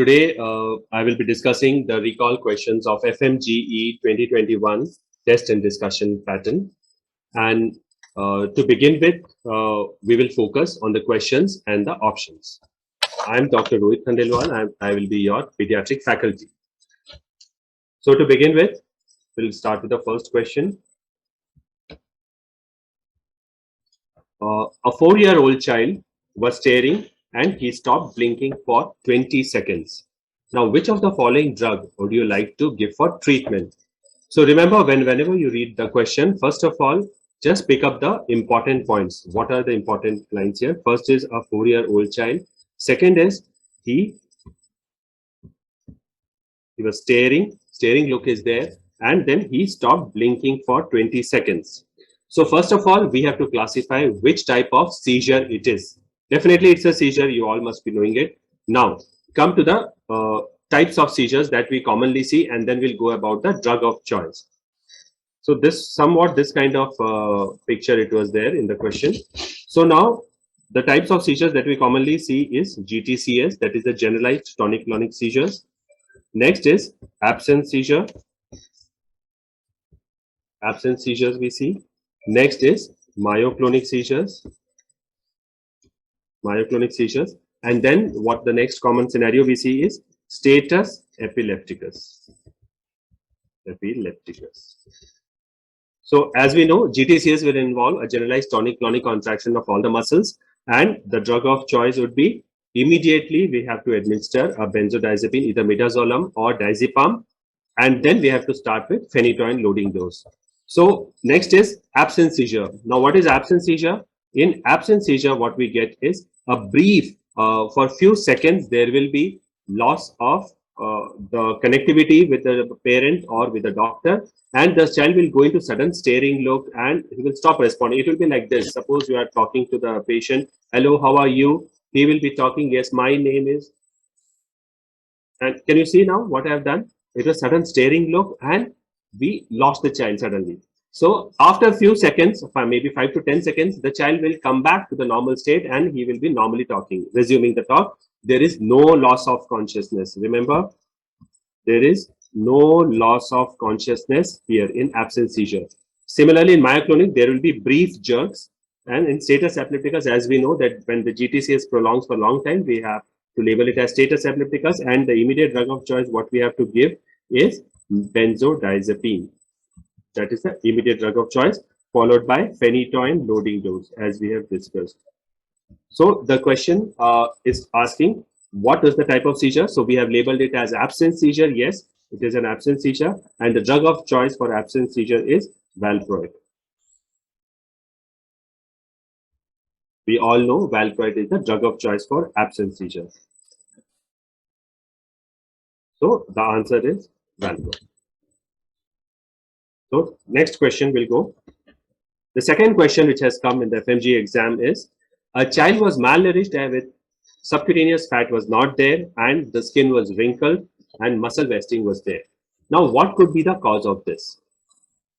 Today, I will be discussing the recall questions of FMGE 2021 test and discussion pattern. And to begin with, we will focus on the questions and the options. I am Dr. Rohit Khandelwal. I will be your pediatric faculty. So to begin with, we'll start with the first question. A 4-year-old child was staring and he stopped blinking for 20 seconds. Now, which of the following drug would you like to give for treatment? So remember, whenever you read the question, first of all, just pick up the important points. What are the important lines here? First is a 4-year-old child. Second is he was staring look is there, and then he stopped blinking for 20 seconds. So first of all, we have to classify which type of seizure it is. Definitely it's a seizure, you all must be knowing it. Now, come to the types of seizures that we commonly see, and then we'll go about the drug of choice. So this kind of picture it was there in the question. So now, the types of seizures that we commonly see is GTCS, that is the generalized tonic-clonic seizures. Next is absence seizure. Absence seizures we see. Next is myoclonic seizures. Myoclonic seizures. And then what the next common scenario we see is status epilepticus. Epilepticus. So as we know, GTCS will involve a generalized tonic-clonic contraction of all the muscles, and the drug of choice would be immediately we have to administer a benzodiazepine, either midazolam or diazepam, and then we have to start with phenytoin loading dose. So next is absence seizure. Now what is absence seizure? In absence seizure, what we get is a brief, for a few seconds, there will be loss of the connectivity with the parent or with the doctor, and the child will go into sudden staring look and he will stop responding. It will be like this. Suppose you are talking to the patient, hello, how are you? He will be talking, yes, my name is. And can you see now what I have done? It was sudden staring look and we lost the child suddenly. So after a few seconds, maybe 5 to 10 seconds, the child will come back to the normal state and he will be normally talking, resuming the talk. There is no loss of consciousness. Remember, there is no loss of consciousness here in absence seizure. Similarly, in myoclonic, there will be brief jerks. And in status epilepticus, as we know that when the GTCS prolongs for a long time, we have to label it as status epilepticus, and the immediate drug of choice, what we have to give is benzodiazepine. That is the immediate drug of choice, followed by phenytoin loading dose, as we have discussed. So the question is asking, what is the type of seizure? So we have labeled it as absence seizure. Yes, it is an absence seizure, and the drug of choice for absence seizure is valproate. We all know valproate is the drug of choice for absence seizure. So the answer is valproate. So next question will go. The second question which has come in the FMG exam is, a child was malnourished with subcutaneous fat was not there and the skin was wrinkled and muscle wasting was there. Now what could be the cause of this?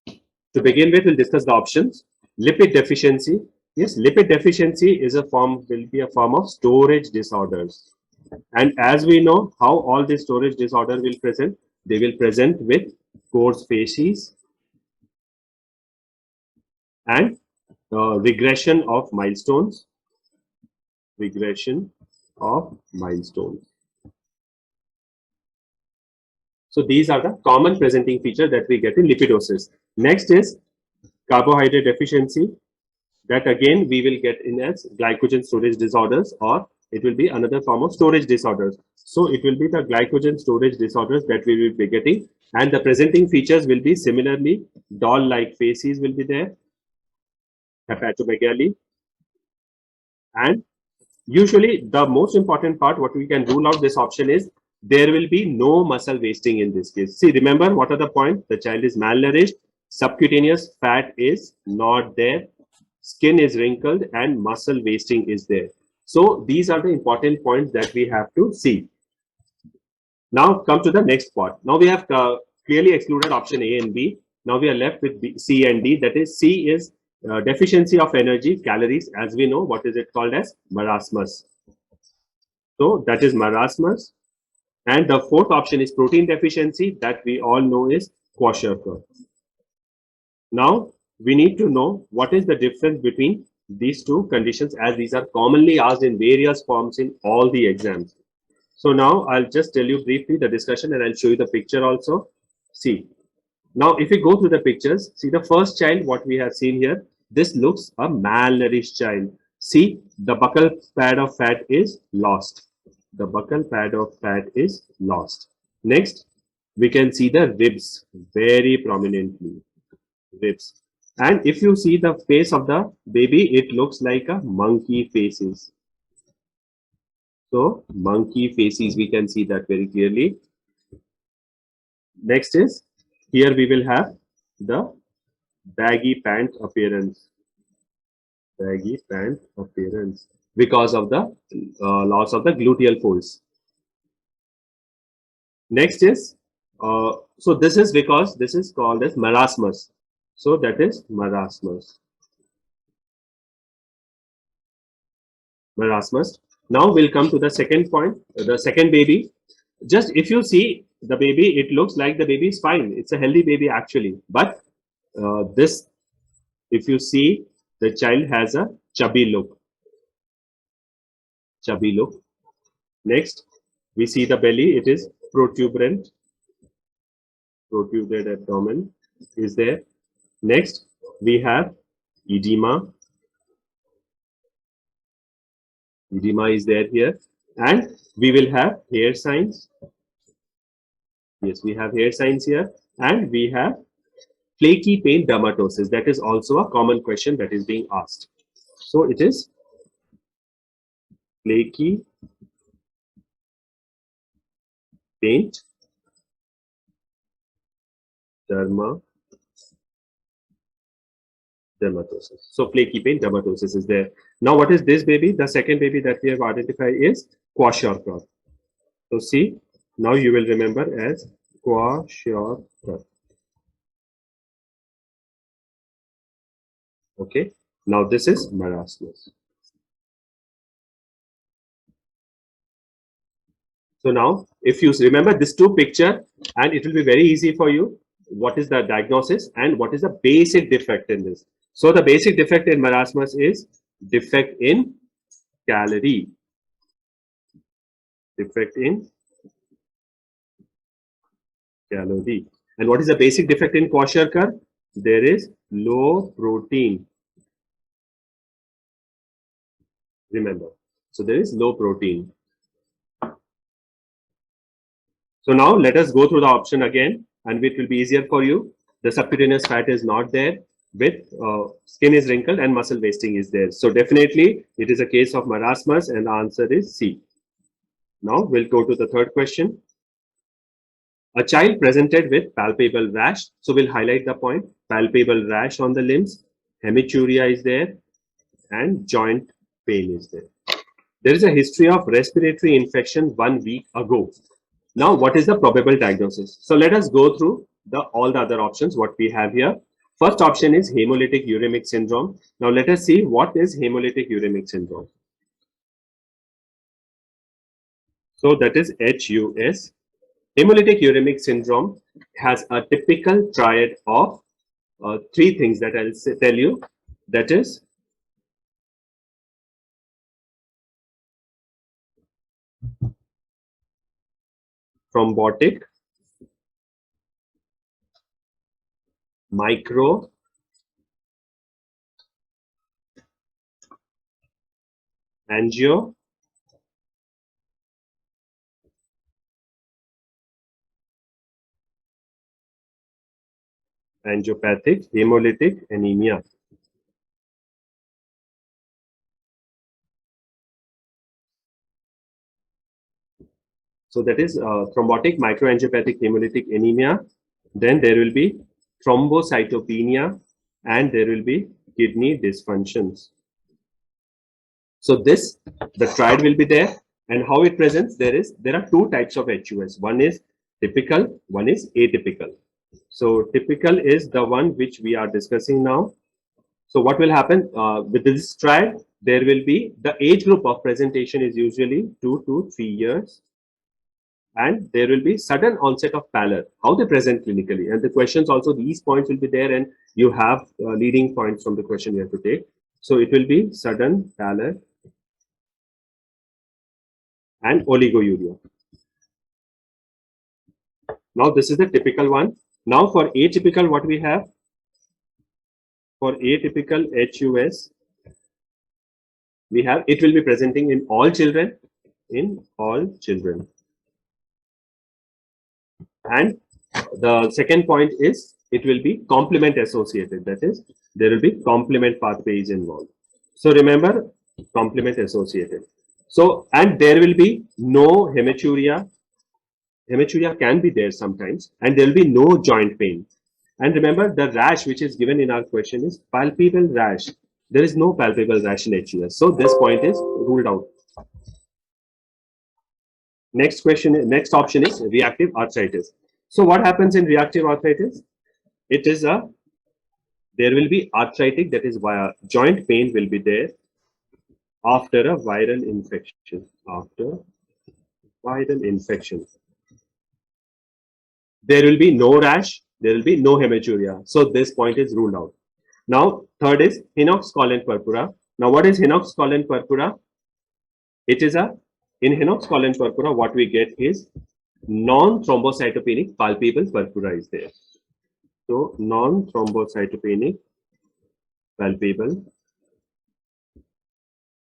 To begin with, we'll discuss the options. Lipid deficiency. Yes, lipid deficiency will be a form of storage disorders. And as we know how all these storage disorders will present, they will present with coarse facies and regression of milestones. Regression of milestones. So these are the common presenting features that we get in lipidosis. Next is carbohydrate deficiency. That again we will get in as glycogen storage disorders, or it will be another form of storage disorders. So it will be the glycogen storage disorders that we will be getting, and the presenting features will be similarly doll-like facies will be there, hepatomegaly, and usually the most important part what we can rule out this option is there will be no muscle wasting in this case. See, remember what are the points? The child is malnourished, subcutaneous fat is not there, skin is wrinkled, and muscle wasting is there. So these are the important points that we have to see. Now come to the next part. Now we have clearly excluded option A and B. Now we are left with B, C and D. That is, C is deficiency of energy, calories. As we know, what is it called as? Marasmus. So that is marasmus. And the fourth option is protein deficiency, that we all know is Kwashiorkor. Now, we need to know what is the difference between these two conditions, as these are commonly asked in various forms in all the exams. So now I'll just tell you briefly the discussion and I'll show you the picture also. See, now if we go through the pictures, see the first child, what we have seen here, this looks a malnourished child. See, the buccal pad of fat is lost. The buccal pad of fat is lost. Next, we can see the ribs very prominently. Ribs. And if you see the face of the baby, it looks like a monkey faces. So monkey faces, we can see that very clearly. Next is, here we will have the baggy pant appearance. Baggy pant appearance because of the loss of the gluteal folds. Next is, so this is because this is called as marasmus. So that is marasmus. Marasmus. Now we'll come to the second point, the second baby. Just if you see the baby, it looks like the baby is fine. It's a healthy baby actually. But this, if you see, the child has a chubby look. Chubby look. Next, we see the belly. It is protuberant. Protruded abdomen is there. Next, we have edema. Edema is there here. And we will have hair signs. Yes, we have hair signs here. And we have flaky pain dermatosis. That is also a common question that is being asked. So it is flaky paint dermatosis. So flaky paint dermatosis is there. Now what is this baby? The second baby that we have identified is Kwashiorkor. So see, now you will remember as Kwashiorkor. Okay, now this is marasmus. So now, if you remember this two picture, and it will be very easy for you, what is the diagnosis and what is the basic defect in this. So the basic defect in marasmus is defect in calorie. Defect in calorie. And what is the basic defect in Kwashiorkor? There is low protein. Remember, so there is low protein. So now let us go through the option again, and it will be easier for you. The subcutaneous fat is not there, with skin is wrinkled and muscle wasting is there. So definitely it is a case of marasmus, and the answer is C. Now we'll go to the third question. A child presented with palpable rash. So we'll highlight the point. Palpable rash on the limbs, hematuria is there, and joint pain is there. There is a history of respiratory infection 1 week ago. Now, what is the probable diagnosis? So let us go through all the other options what we have here. First option is hemolytic uremic syndrome. Now let us see what is hemolytic uremic syndrome. So that is HUS. Hemolytic uremic syndrome has a typical triad of 3 things that I'll tell you. That is thrombotic, micro, angio, angiopathic hemolytic anemia. So that is thrombotic microangiopathic hemolytic anemia. Then there will be thrombocytopenia, and there will be kidney dysfunctions. So this, the triad will be there, and how it presents, there are 2 types of HUS. One is typical, one is atypical. So typical is the one which we are discussing now. So what will happen with this triad? There will be the age group of presentation is usually 2 to 3 years. and there will be sudden onset of pallor, how they present clinically. And the questions also, these points will be there, and you have leading points from the question you have to take. So it will be sudden pallor and oliguria. Now this is the typical one. Now for atypical, what we have? For atypical HUS, we have, it will be presenting in all children, And the second point is, it will be complement associated. That is, there will be complement pathways involved. So remember, complement associated. So, and there will be no hematuria. Hematuria can be there sometimes, and there will be no joint pain. And remember, the rash which is given in our question is palpable rash. There is no palpable rash in HUS. So this point is ruled out. Next question, next option is reactive arthritis. So what happens in reactive arthritis? It is there will be arthritic, that is via joint pain will be there after a viral infection. After viral infection, there will be no rash, there will be no hematuria. So this point is ruled out. Now third is Enoch Purpura. Now what is Enoch Purpura? It is in Enoch Purpura, what we get is non-thrombocytopenic palpable purpura is there. So non-thrombocytopenic palpable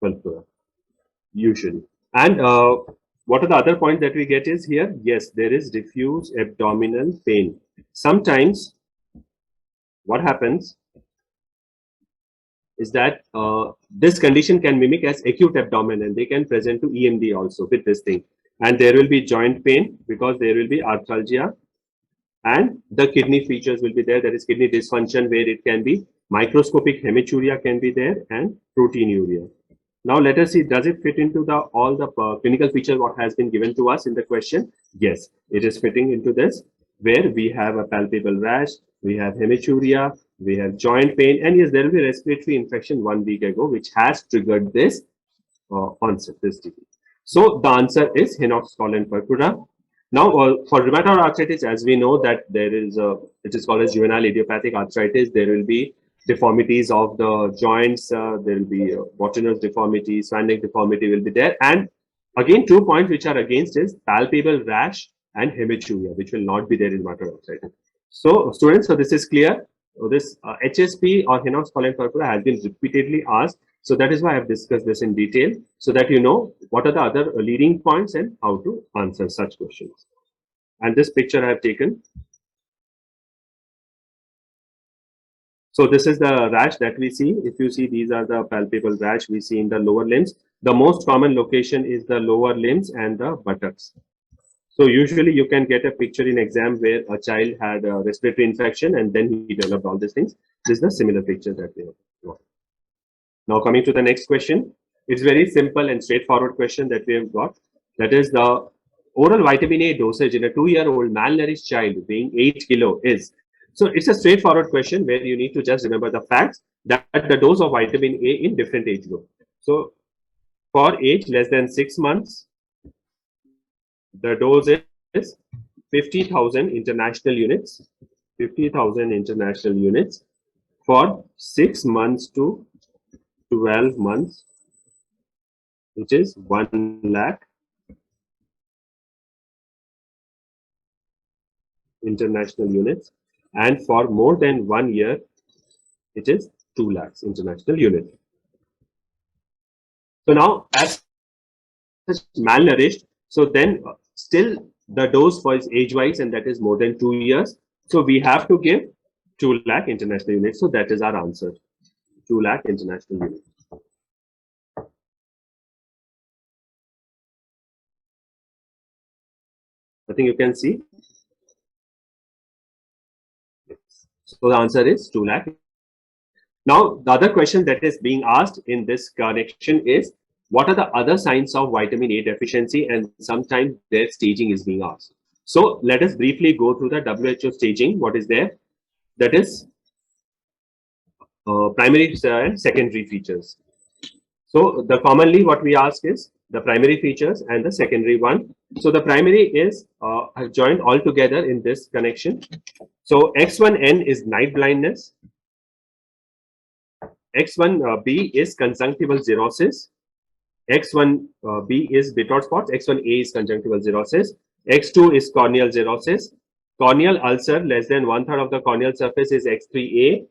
purpura usually. And what are the other points that we get is here? Yes, there is diffuse abdominal pain. Sometimes what happens is that this condition can mimic as acute abdomen, and they can present to EMD also with this thing. And there will be joint pain because there will be arthralgia, and the kidney features will be there. There is kidney dysfunction where it can be microscopic hematuria can be there, and proteinuria. Now let us see, does it fit into all the clinical features what has been given to us in the question? Yes, it is fitting into this, where we have a palpable rash, we have hematuria, we have joint pain, and yes, there will be respiratory infection 1 week ago, which has triggered this onset, this disease. So the answer is Enoch Purpura. Now for rheumatoid arthritis, as we know that there is it is called as juvenile idiopathic arthritis. There will be deformities of the joints, there will be Bottineau's deformity, Swan-Neck deformity will be there. And again, 2 points which are against is palpable rash and hematuria, which will not be there in rheumatoid arthritis. So students, so this is clear. So this HSP or Enoch Purpura has been repeatedly asked. So that is why I have discussed this in detail, so that you know what are the other leading points and how to answer such questions. And this picture I have taken. So this is the rash that we see. If you see, these are the palpable rash we see in the lower limbs. The most common location is the lower limbs and the buttocks. So usually you can get a picture in exam where a child had a respiratory infection and then he developed all these things. This is the similar picture that we have got. Now coming to the next question. It's very simple and straightforward question that we have got. That is, the oral vitamin A dosage in a 2-year-old malnourished child weighing 8 kilo is. So it's a straightforward question where you need to just remember the facts that the dose of vitamin A in different age group. So for age less than 6 months, the dose is 50,000 international units. 50,000 international units. For 6 months to 12 months, which is 1 lakh international units. And for more than 1 year, it is 2 lakhs international units. So now, as malnourished, so then still the dose for is age-wise, and that is more than 2 years. So we have to give 2 lakh international units. So that is our answer, 2 lakh international units. I think you can see. So the answer is 2 lakh. Now, the other question that is being asked in this connection is, what are the other signs of vitamin A deficiency? And sometimes their staging is being asked. So let us briefly go through the WHO staging. What is there? That is primary and secondary features. So the commonly what we ask is the primary features and the secondary one. So the primary is joined all together in this connection. So X1N is night blindness. X1B is conjunctival xerosis. X1B is Bitot spots. X1A is conjunctival xerosis. X2 is corneal xerosis. Corneal ulcer less than 1/3 of the corneal surface is X3A.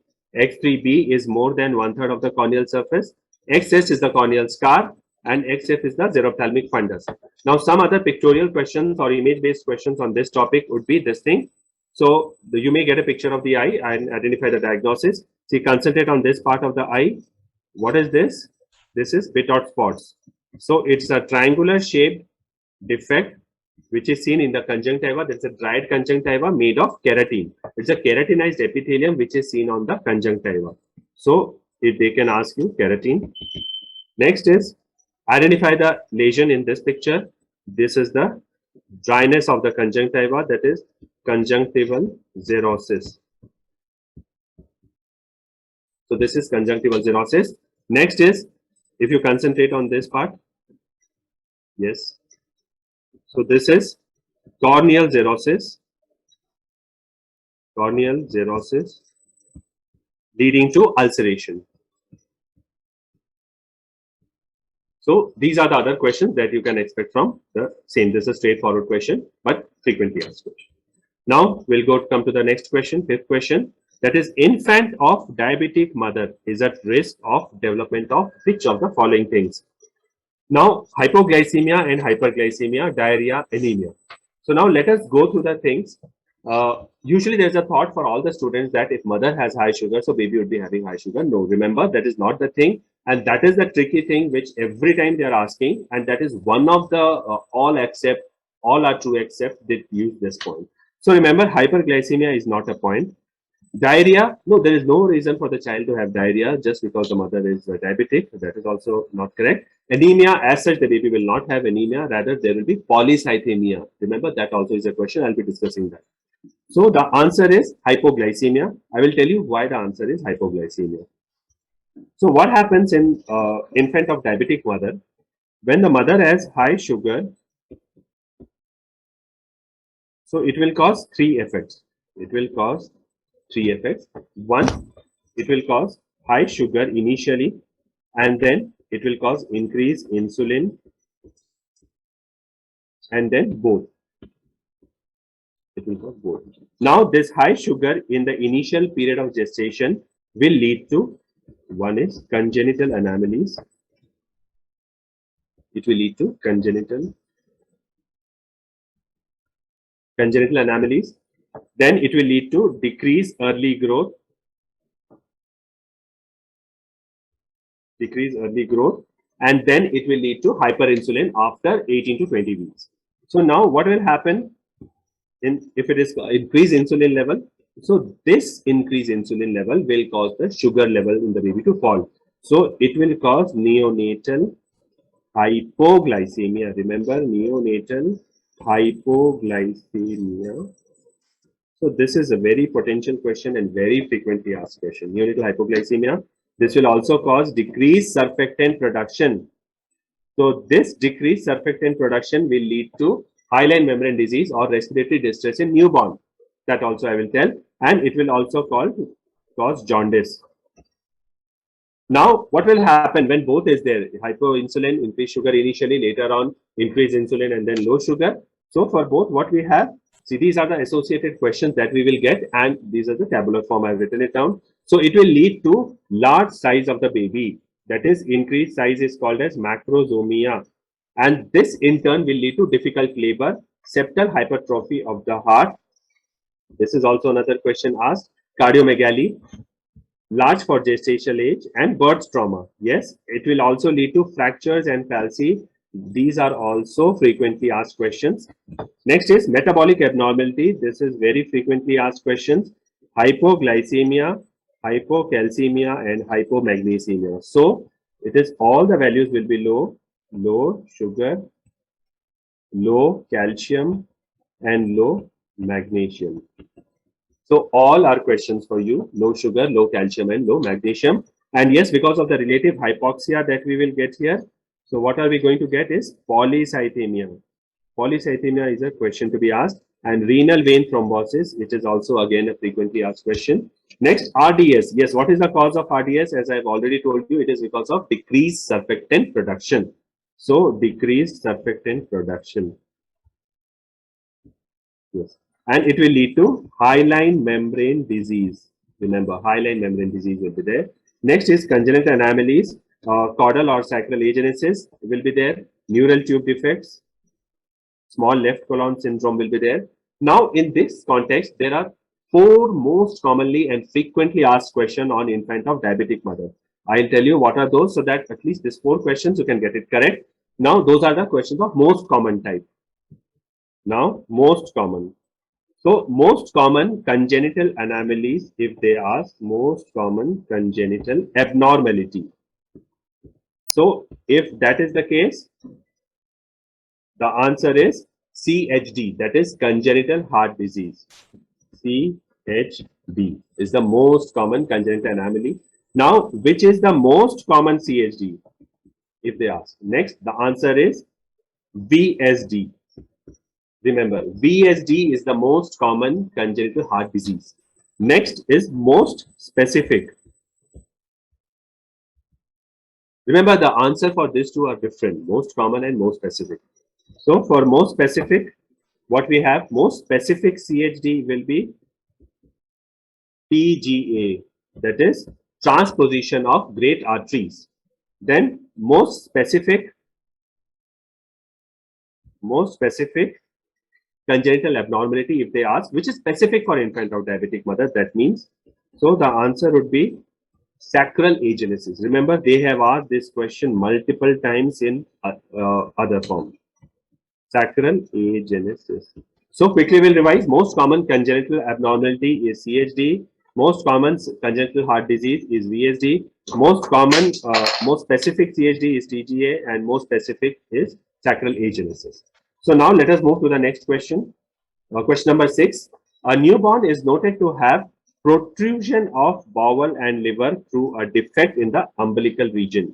X3B is more than 1/3 of the corneal surface. XS is the corneal scar, and XF is the xerophthalmic fundus. Now, some other pictorial questions or image-based questions on this topic would be this thing. So, you may get a picture of the eye and identify the diagnosis. See, concentrate on this part of the eye. What is this? This is Bitot spots. So, it's a triangular shaped defect which is seen in the conjunctiva. That's a dried conjunctiva made of keratin. It's a keratinized epithelium which is seen on the conjunctiva. So, if they can ask you keratin. Next is identify the lesion in this picture. This is the dryness of the conjunctiva, that is conjunctival xerosis. So this is conjunctival xerosis. Next is, if you concentrate on this part, yes. So this is corneal xerosis. Corneal xerosis leading to ulceration. So these are the other questions that you can expect from the same. This is a straightforward question, but frequently asked question. Now we'll come to the next question, fifth question. That is, infant of diabetic mother is at risk of development of which of the following things? Now, hypoglycemia and hyperglycemia, diarrhea, anemia. So now let us go through the things. Usually there's a thought for all the students that if mother has high sugar, so baby would be having high sugar. No, remember, that is not the thing. And that is the tricky thing which every time they are asking. And that is one of the all are true except they use this point. So remember, hyperglycemia is not a point. Diarrhea, no, there is no reason for the child to have diarrhea just because the mother is diabetic. That is also not correct. Anemia, as such, the baby will not have anemia. Rather, there will be polycythemia. Remember, that also is a question. I'll be discussing that. So the answer is hypoglycemia. I will tell you why the answer is hypoglycemia. So what happens in infant of diabetic mother? When the mother has high sugar, so it will cause three effects. It will cause three effects. One, it will cause high sugar initially, and then it will cause increased insulin, and then both. It will cause both. Now, this high sugar in the initial period of gestation will lead to, one is congenital anomalies. It will lead to congenital anomalies. Then it will lead to decreased early growth. And then it will lead to hyperinsulin after 18 to 20 weeks. So now what will happen if it is increased insulin level? So this increased insulin level will cause the sugar level in the baby to fall. So it will cause neonatal hypoglycemia. Remember, neonatal hypoglycemia. So this is a very potential question and very frequently asked question. Neonatal hypoglycemia. This will also cause decreased surfactant production. So this decreased surfactant production will lead to hyaline membrane disease or respiratory distress in newborn. That also I will tell. And it will also cause jaundice. Now, what will happen when both is there? Hypoinsulin, increased sugar initially, later on increased insulin and then low sugar. So for both, what we have, see, these are the associated questions that we will get, and these are the tabular form. I've written it down. So it will lead to large size of the baby. That is, increased size is called as macrosomia. And this in turn will lead to difficult labor, septal hypertrophy of the heart. This is also another question asked. Cardiomegaly, large for gestational age, and birth trauma. Yes, it will also lead to fractures and palsy. These are also frequently asked questions. Next is metabolic abnormality. This is very frequently asked questions. Hypoglycemia, hypocalcemia, and hypomagnesemia. So it is all the values will be low sugar, low calcium, and low magnesium. So all are questions for you: low sugar, low calcium, and low magnesium. And yes, because of the relative hypoxia that we will get here, so what are we going to get is polycythemia. Polycythemia is a question to be asked, and renal vein thrombosis, which is also again a frequently asked question. Next, RDS. Yes, what is the cause of RDS? As I've already told you, it is because of decreased surfactant production. So, decreased surfactant production. Yes, and it will lead to hyaline membrane disease. Remember, hyaline membrane disease will be there. Next is congenital anomalies, caudal or sacral agenesis will be there. Neural tube defects, small left colon syndrome will be there. Now, in this context, there are 4 most commonly and frequently asked questions on infant of diabetic mother. I'll tell you what are those, so that at least these 4 questions you can get it correct. Now, those are the questions of most common type. Now, most common. So, most common congenital anomalies, if they ask most common congenital abnormality. So, if that is the case, the answer is CHD, that is congenital heart disease. CHD is the most common congenital anomaly. Now, which is the most common CHD? If they ask. Next, the answer is VSD. Remember, VSD is the most common congenital heart disease. Next is most specific. Remember, the answer for these two are different, most common and most specific. So, for most specific, what we have, most specific CHD will be TGA, that is transposition of great arteries. Then most specific congenital abnormality, if they ask, which is specific for infant or diabetic mother, that means, so the answer would be sacral agenesis. Remember, they have asked this question multiple times in other form. Sacral agenesis. So quickly we'll revise. Most common congenital abnormality is CHD. Most common congenital heart disease is VSD. Most common, most specific CHD is TGA, and most specific is sacral agenesis. So now let us move to the next question. Question number 6. A newborn is noted to have protrusion of bowel and liver through a defect in the umbilical region.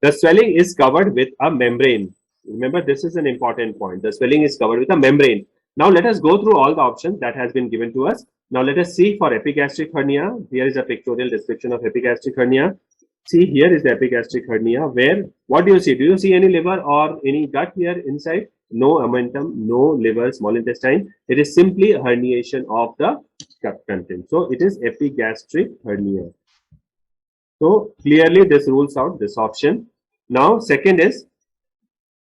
The swelling is covered with a membrane. Remember, this is an important point. The swelling is covered with a membrane. Now, let us go through all the options that has been given to us. Now, let us see for epigastric hernia. Here is a pictorial description of epigastric hernia. See, here is the epigastric hernia, where, what do you see? Do you see any liver or any gut here inside? No omentum, no liver, small intestine. It is simply a herniation of the gut content. So, it is epigastric hernia. So, clearly this rules out this option. Now, second is,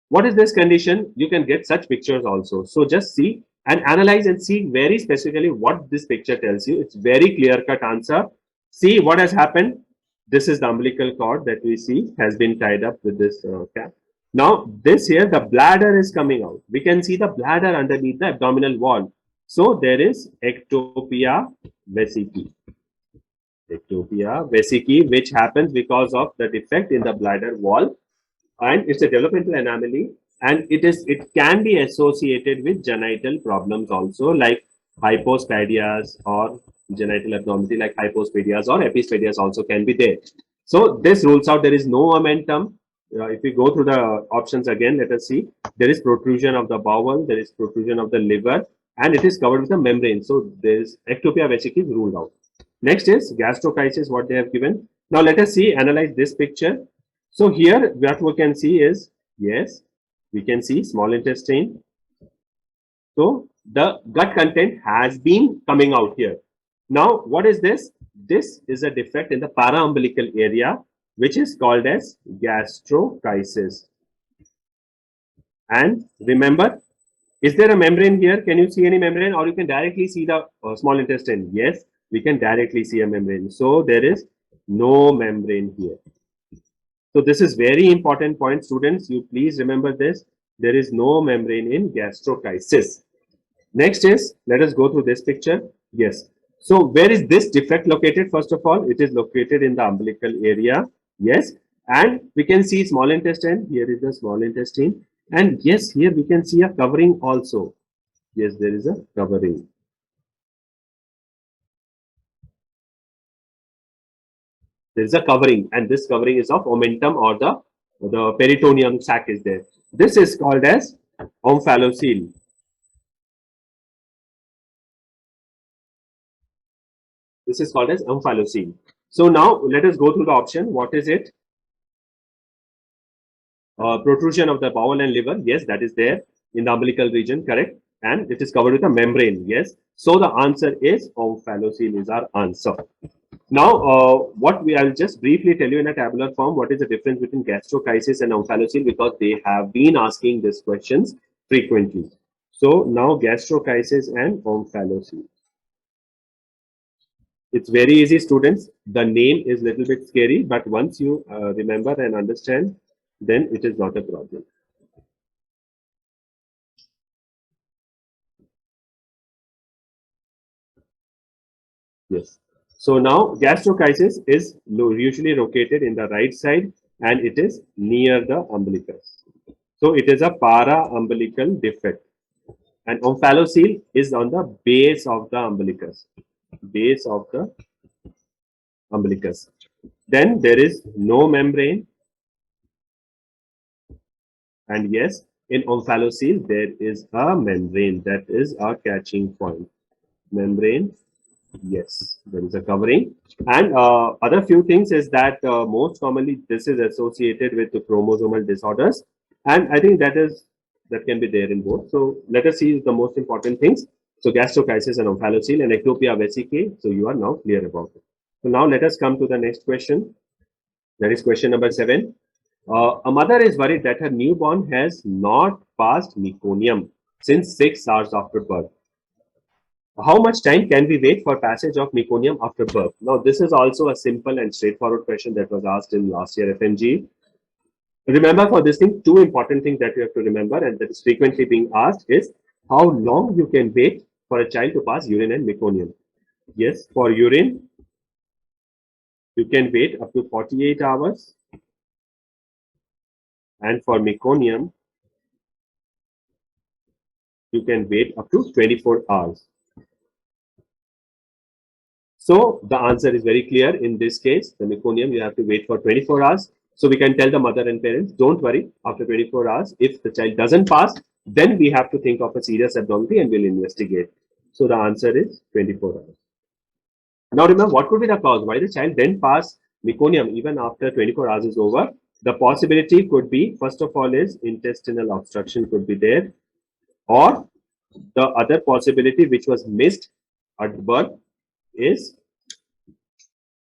what is this condition? You can get such pictures also. So, just see and analyze and see very specifically what this picture tells you. It's very clear-cut answer. See what has happened. This is the umbilical cord that we see has been tied up with this cap. Now, this here, the bladder is coming out. We can see the bladder underneath the abdominal wall. So, there is ectopia vesicae. Ectopia vesicae, which happens because of the defect in the bladder wall, and it's a developmental anomaly, and it can be associated with genital problems also, like hypospadias, or genital abnormality like hypospadias or epispadias also can be there. So this rules out there is no omentum. If we go through the options again, let us see. There is protrusion of the bowel, there is protrusion of the liver, and it is covered with a membrane. So there is ectopia vesicae is ruled out. Next is gastroparesis, what they have given. Now let us see, analyze this picture. So here what we can see is, yes, we can see small intestine. So the gut content has been coming out here. Now what is this? This is a defect in the paraumbilical area, which is called as gastroparesis. And remember, is there a membrane here? Can you see any membrane, or you can directly see the small intestine? Yes, we can directly see a membrane. So there is no membrane here. So this is very important point, students. You please remember this. There is no membrane in gastroparesis. Next is, let us go through this picture. Yes. So where is this defect located? First of all, it is located in the umbilical area. Yes. And we can see small intestine. Here is the small intestine. And yes, here we can see a covering also. Yes, there is a covering. There is a covering, and this covering is of omentum, or the peritoneum sac is there. This is called as omphalocele. This is called as omphalocele. So now let us go through the option. What is it? Protrusion of the bowel and liver. Yes, that is there in the umbilical region, correct. And it is covered with a membrane. Yes. So the answer is omphalocele is our answer. Now, I'll just briefly tell you in a tabular form what is the difference between gastrochysis and omphalocele, because they have been asking these questions frequently. So now gastrochysis and omphalocele. It's very easy, students. The name is a little bit scary, but once you remember and understand, then it is not a problem. Yes. So now gastrochysis is usually located in the right side, and it is near the umbilicus. So it is a para-umbilical defect. And omphalocele is on the base of the umbilicus. Base of the umbilicus. Then there is no membrane. And yes, in omphalocele, there is a membrane. That is a catching point. Membrane. Yes, there is a covering. And other few things is that most commonly this is associated with the chromosomal disorders. And I think that can be there in both. So let us see the most important things. So gastrochysis and omphalocele and ectopia vesicae. So you are now clear about it. So now let us come to the next question. That is question number 7. A mother is worried that her newborn has not passed meconium since 6 hours after birth. How much time can we wait for passage of meconium after birth? Now, this is also a simple and straightforward question that was asked in last year FMGE. Remember, for this thing, 2 important things that you have to remember, and that is frequently being asked, is how long you can wait for a child to pass urine and meconium. Yes, for urine, you can wait up to 48 hours. And for meconium, you can wait up to 24 hours. So the answer is very clear in this case. The meconium, you have to wait for 24 hours. So we can tell the mother and parents, don't worry, after 24 hours, if the child doesn't pass, then we have to think of a serious abnormality and we'll investigate. So the answer is 24 hours. Now remember, what could be the cause? Why the child then pass meconium even after 24 hours is over? The possibility could be, first of all, is intestinal obstruction could be there, or the other possibility which was missed at birth is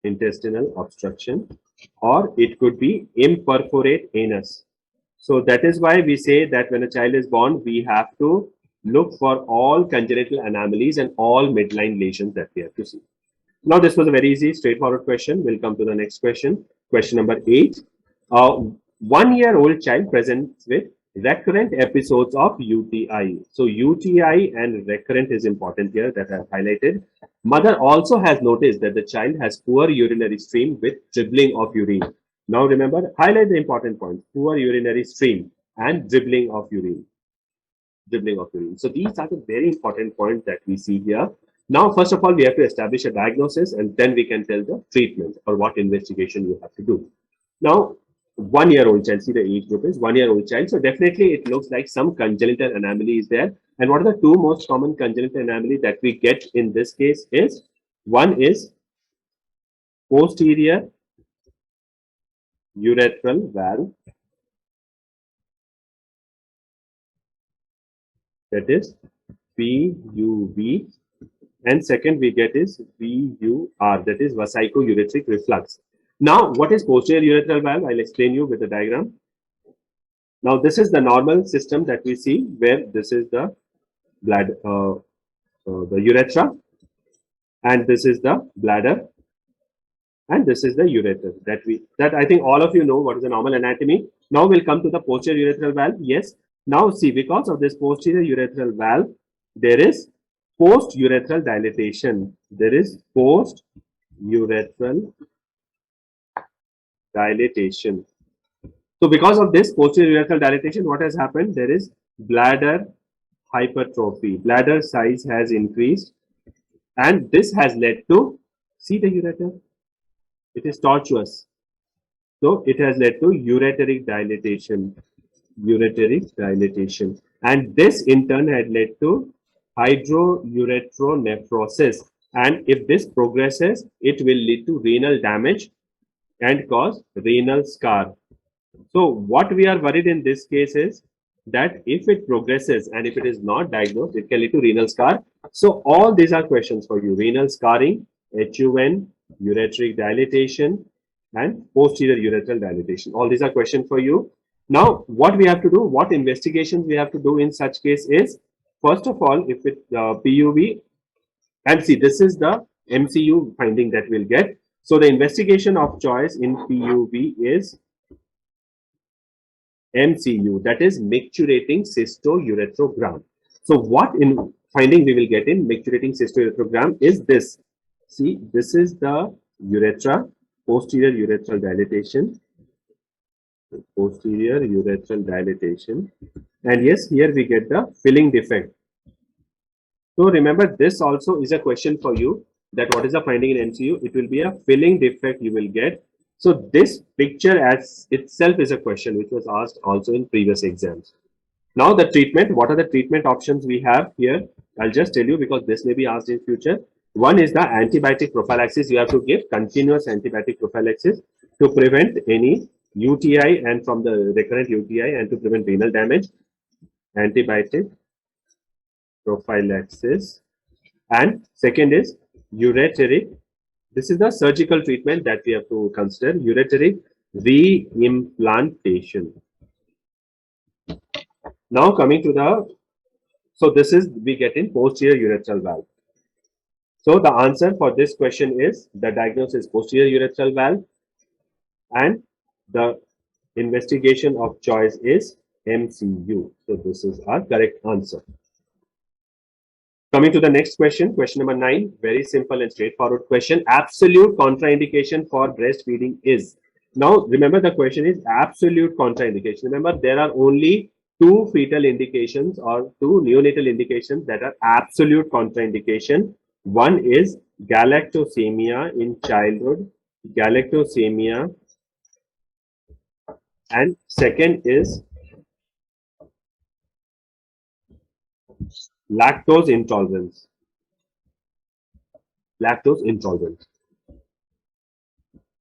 intestinal obstruction, or it could be imperforate anus. So that is why we say that when a child is born, we have to look for all congenital anomalies and all midline lesions that we have to see. Now, this was a very easy, straightforward question. We'll come to the next question. Question number 8. 1-year-old child presents with recurrent episodes of UTI. So UTI and recurrent is important here, that I have highlighted. Mother also has noticed that the child has poor urinary stream with dribbling of urine. Now remember, highlight the important points: poor urinary stream and dribbling of urine. Dribbling of urine. So these are the very important points that we see here. Now, first of all, we have to establish a diagnosis, and then we can tell the treatment or what investigation you have to do. Now, 1-year-old child, see the age group is 1-year-old child. So definitely it looks like some congenital anomaly is there. And what are the 2 most common congenital anomalies that we get in this case is, one is posterior urethral valve, that is VUV, and second we get is VUR, that is vesico-urethric reflux. Now, what is posterior urethral valve? I'll explain you with the diagram. Now, this is the normal system that we see, where this is the bladder, the urethra, and this is the bladder, and this is the ureter. That I think all of you know what is the normal anatomy. Now we'll come to the posterior urethral valve. Yes. Now see, because of this posterior urethral valve, there is post-urethral dilatation. There is post-urethral dilatation. So because of this posterior urethral dilatation, what has happened? There is bladder hypertrophy. Bladder size has increased, and this has led to, see the ureter. It is tortuous. So it has led to ureteric dilatation. Ureteric dilatation. And this in turn had led to hydroureteronephrosis. And if this progresses, it will lead to renal damage and cause renal scar. So what we are worried in this case is that if it progresses and if it is not diagnosed, it can lead to renal scar. So all these are questions for you: renal scarring, HUN, ureteric dilatation, and posterior ureteral dilatation. All these are questions for you. Now, what we have to do, what investigations we have to do in such case is, first of all, if it PUV, and see, this is the MCU finding that we'll get. So the investigation of choice in PUV is MCU, that is micturating cystourethrogram. So what in finding we will get in micturating cystourethrogram is this. See, this is the urethra, posterior urethral dilatation, posterior urethral dilatation, and yes, here we get the filling defect. So remember, this also is a question for you, that what is the finding in MCU? It will be a filling defect you will get. So this picture as itself is a question which was asked also in previous exams. Now the treatment, what are the treatment options we have here? I'll just tell you because this may be asked in future. One is the antibiotic prophylaxis. You have to give continuous antibiotic prophylaxis to prevent any UTI and from the recurrent UTI and to prevent renal damage. Antibiotic prophylaxis. And second is ureteric. This is the surgical treatment that we have to consider, ureteric reimplantation. Now coming to the, so this is we get in posterior urethral valve. So the answer for this question is the diagnosis posterior urethral valve and the investigation of choice is MCU. So this is our correct answer. Coming to the next question, question number 9, very simple and straightforward question. Absolute contraindication for breastfeeding is. Now, remember the question is absolute contraindication. Remember, there are only 2 fetal indications or 2 neonatal indications that are absolute contraindication. One is galactosemia in childhood, galactosemia, and second is lactose intolerance. Lactose intolerance.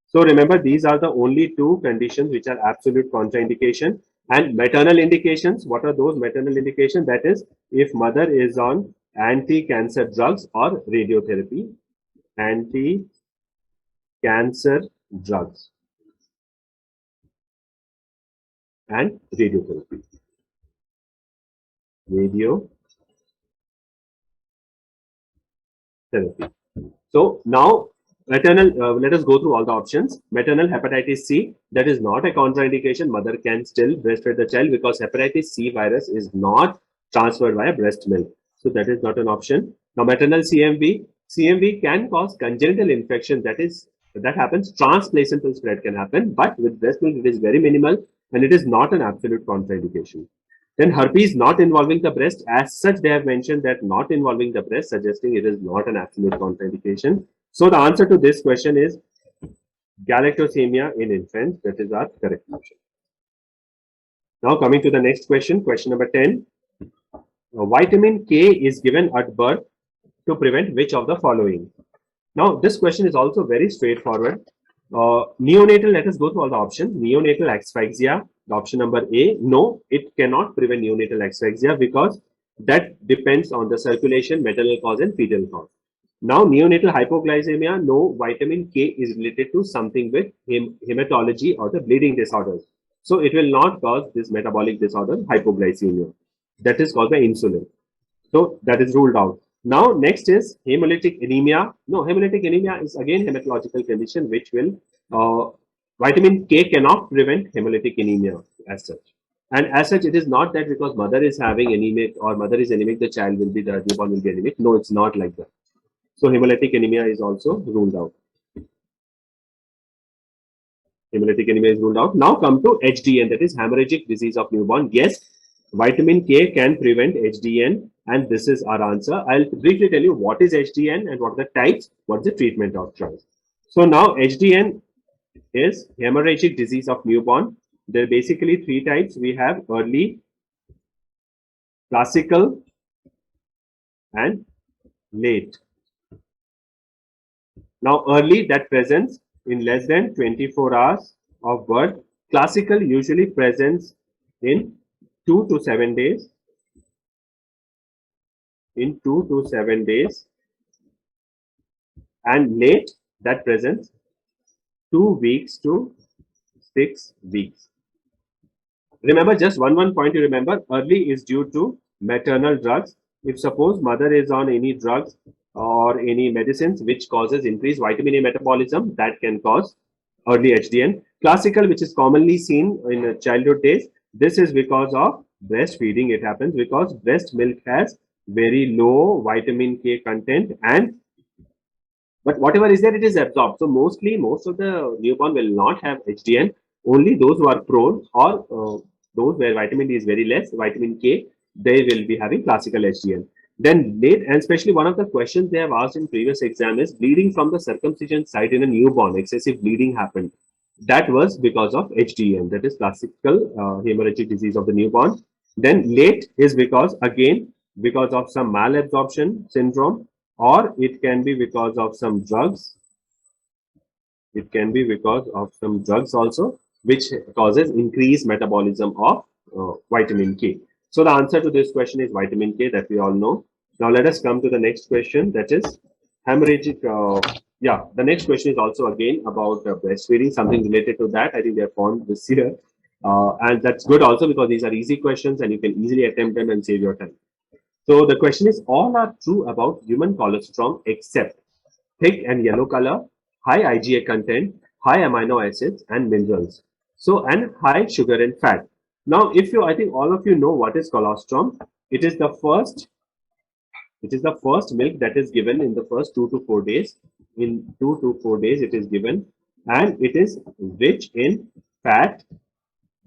So remember, these are the only 2 conditions which are absolute contraindication. And maternal indications, what are those maternal indications? That is, if mother is on anti-cancer drugs or radiotherapy, anti-cancer drugs and radiotherapy. Radiotherapy. So now maternal, let us go through all the options. Maternal hepatitis C, that is not a contraindication. Mother can still breastfeed the child because hepatitis C virus is not transferred via breast milk. So that is not an option. Now maternal CMV, CMV can cause congenital infection. That happens. Transplacental spread can happen, but with breast milk it is very minimal and it is not an absolute contraindication. Then herpes not involving the breast, as such they have mentioned that not involving the breast, suggesting it is not an absolute contraindication. So the answer to this question is galactosemia in infants. That is our correct option. Now coming to the next question, question number 10. Vitamin K is given at birth to prevent which of the following? Now this question is also very straightforward. Neonatal, let us go through all the options. Neonatal asphyxia, the option number A, no, it cannot prevent neonatal asphyxia because that depends on the circulation, maternal cause and fetal cause. Now neonatal hypoglycemia, no, vitamin K is related to something with hematology or the bleeding disorders. So it will not cause this metabolic disorder, hypoglycemia. That is caused by insulin. So that is ruled out. Now next is hemolytic anemia. No, hemolytic anemia is again hematological condition which will vitamin K cannot prevent hemolytic anemia as such. And as such, it is not that because mother is having anemic or mother is anemic, the child will be, the newborn will be anemic. No, it's not like that. So hemolytic anemia is also ruled out. Hemolytic anemia is ruled out. Now come to HDN, that is hemorrhagic disease of newborn. Yes, vitamin K can prevent HDN, and this is our answer. I'll briefly tell you what is HDN and what are the types, what is the treatment of choice. So now HDN, is hemorrhagic disease of newborn. There are basically three types. We have early, classical, and late. Now, early, that presents in less than 24 hours of birth. Classical usually presents in 2 to 7 days. In 2 to 7 days. And late, that presents 2 weeks to 6 weeks. Remember, just one point to remember, early is due to maternal drugs. If suppose mother is on any drugs or any medicines which causes increased vitamin A metabolism, that can cause early HDN. Classical, which is commonly seen in childhood days, this is because of breastfeeding. It happens because breast milk has very low vitamin K content, and but whatever is there, it is absorbed. So mostly, most of the newborn will not have HDN. Only those who are prone or those where vitamin D is very less, vitamin K, they will be having classical HDN. Then late, and especially one of the questions they have asked in previous exam is bleeding from the circumcision site in a newborn, excessive bleeding happened. That was because of HDN, that is classical hemorrhagic disease of the newborn. Then late is because, again, because of some malabsorption syndrome, or it can be because of some drugs. It can be because of some drugs also, which causes increased metabolism of vitamin K. So the answer to this question is vitamin K, that we all know. Now let us come to the next question, that is hemorrhagic. The next question is also again about breastfeeding, something related to that. I think they are formed this year. And that's good also because these are easy questions and you can easily attempt them and save your time. So the question is, all are true about human colostrum except thick and yellow color, high IgA content, high amino acids and minerals. So, and high sugar and fat. Now, I think all of you know what is colostrum. It is the first milk that is given in the first 2 to 4 days. In 2 to 4 days, it is given, and it is rich in fat.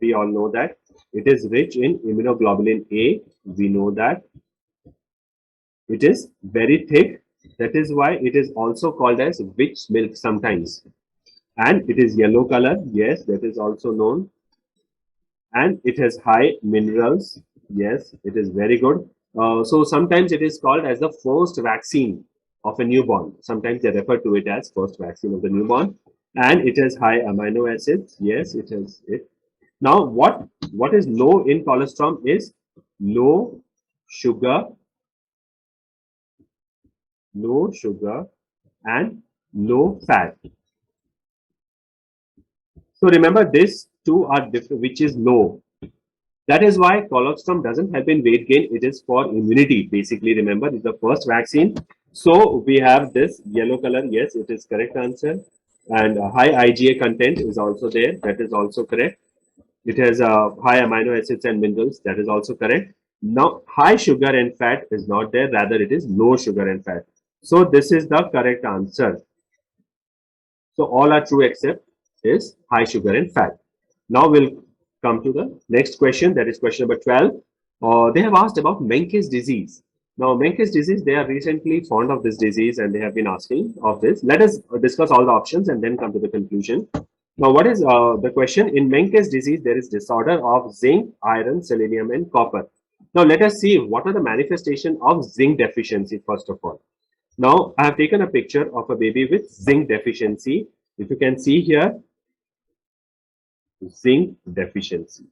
We all know that. It is rich in immunoglobulin A. We know that. It is very thick. That is why it is also called as witch milk sometimes. And it is yellow color. Yes, that is also known. And it has high minerals. Yes, it is very good. So sometimes it is called as the first vaccine of a newborn. Sometimes they refer to it as first vaccine of the newborn. And it has high amino acids. Yes, it has it. Now, what is low in colostrum is low sugar and low fat. So remember, these two are different, which is low. That is why colostrum doesn't help in weight gain. It is for immunity. Basically, remember, it's the first vaccine. So we have this yellow color. Yes, it is correct answer. And high IgA content is also there. That is also correct. It has high amino acids and minerals. That is also correct. Now, high sugar and fat is not there. Rather, it is low sugar and fat. So this is the correct answer. So all are true except is high sugar and fat. Now we'll come to the next question, that is question number 12. They have asked about Menkes disease. Now Menkes disease, they are recently fond of this disease and they have been asking of this. Let us discuss all the options and then come to the conclusion. Now what is the question? In Menkes disease, there is disorder of zinc, iron, selenium and copper. Now let us see what are the manifestation of zinc deficiency first of all. Now I have taken a picture of a baby with zinc deficiency. If you can see here, zinc deficiency.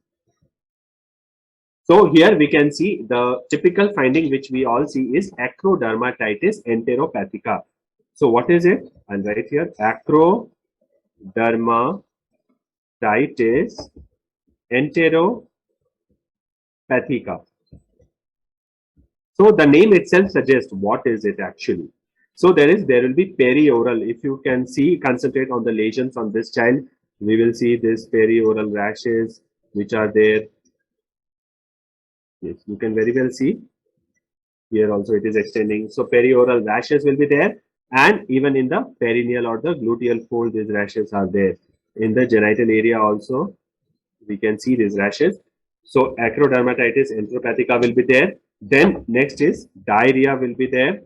So here we can see the typical finding which we all see is acrodermatitis enteropathica. So what is it? I'll write here acrodermatitis enteropathica. So the name itself suggests what is it actually. So there will be perioral. If you can see, concentrate on the lesions on this child, we will see this perioral rashes which are there. Yes, you can very well see here also it is extending. So perioral rashes will be there, and even in the perineal or the gluteal fold, these rashes are there. In the genital area also, we can see these rashes. So acrodermatitis enteropathica will be there. Then next is diarrhea will be there.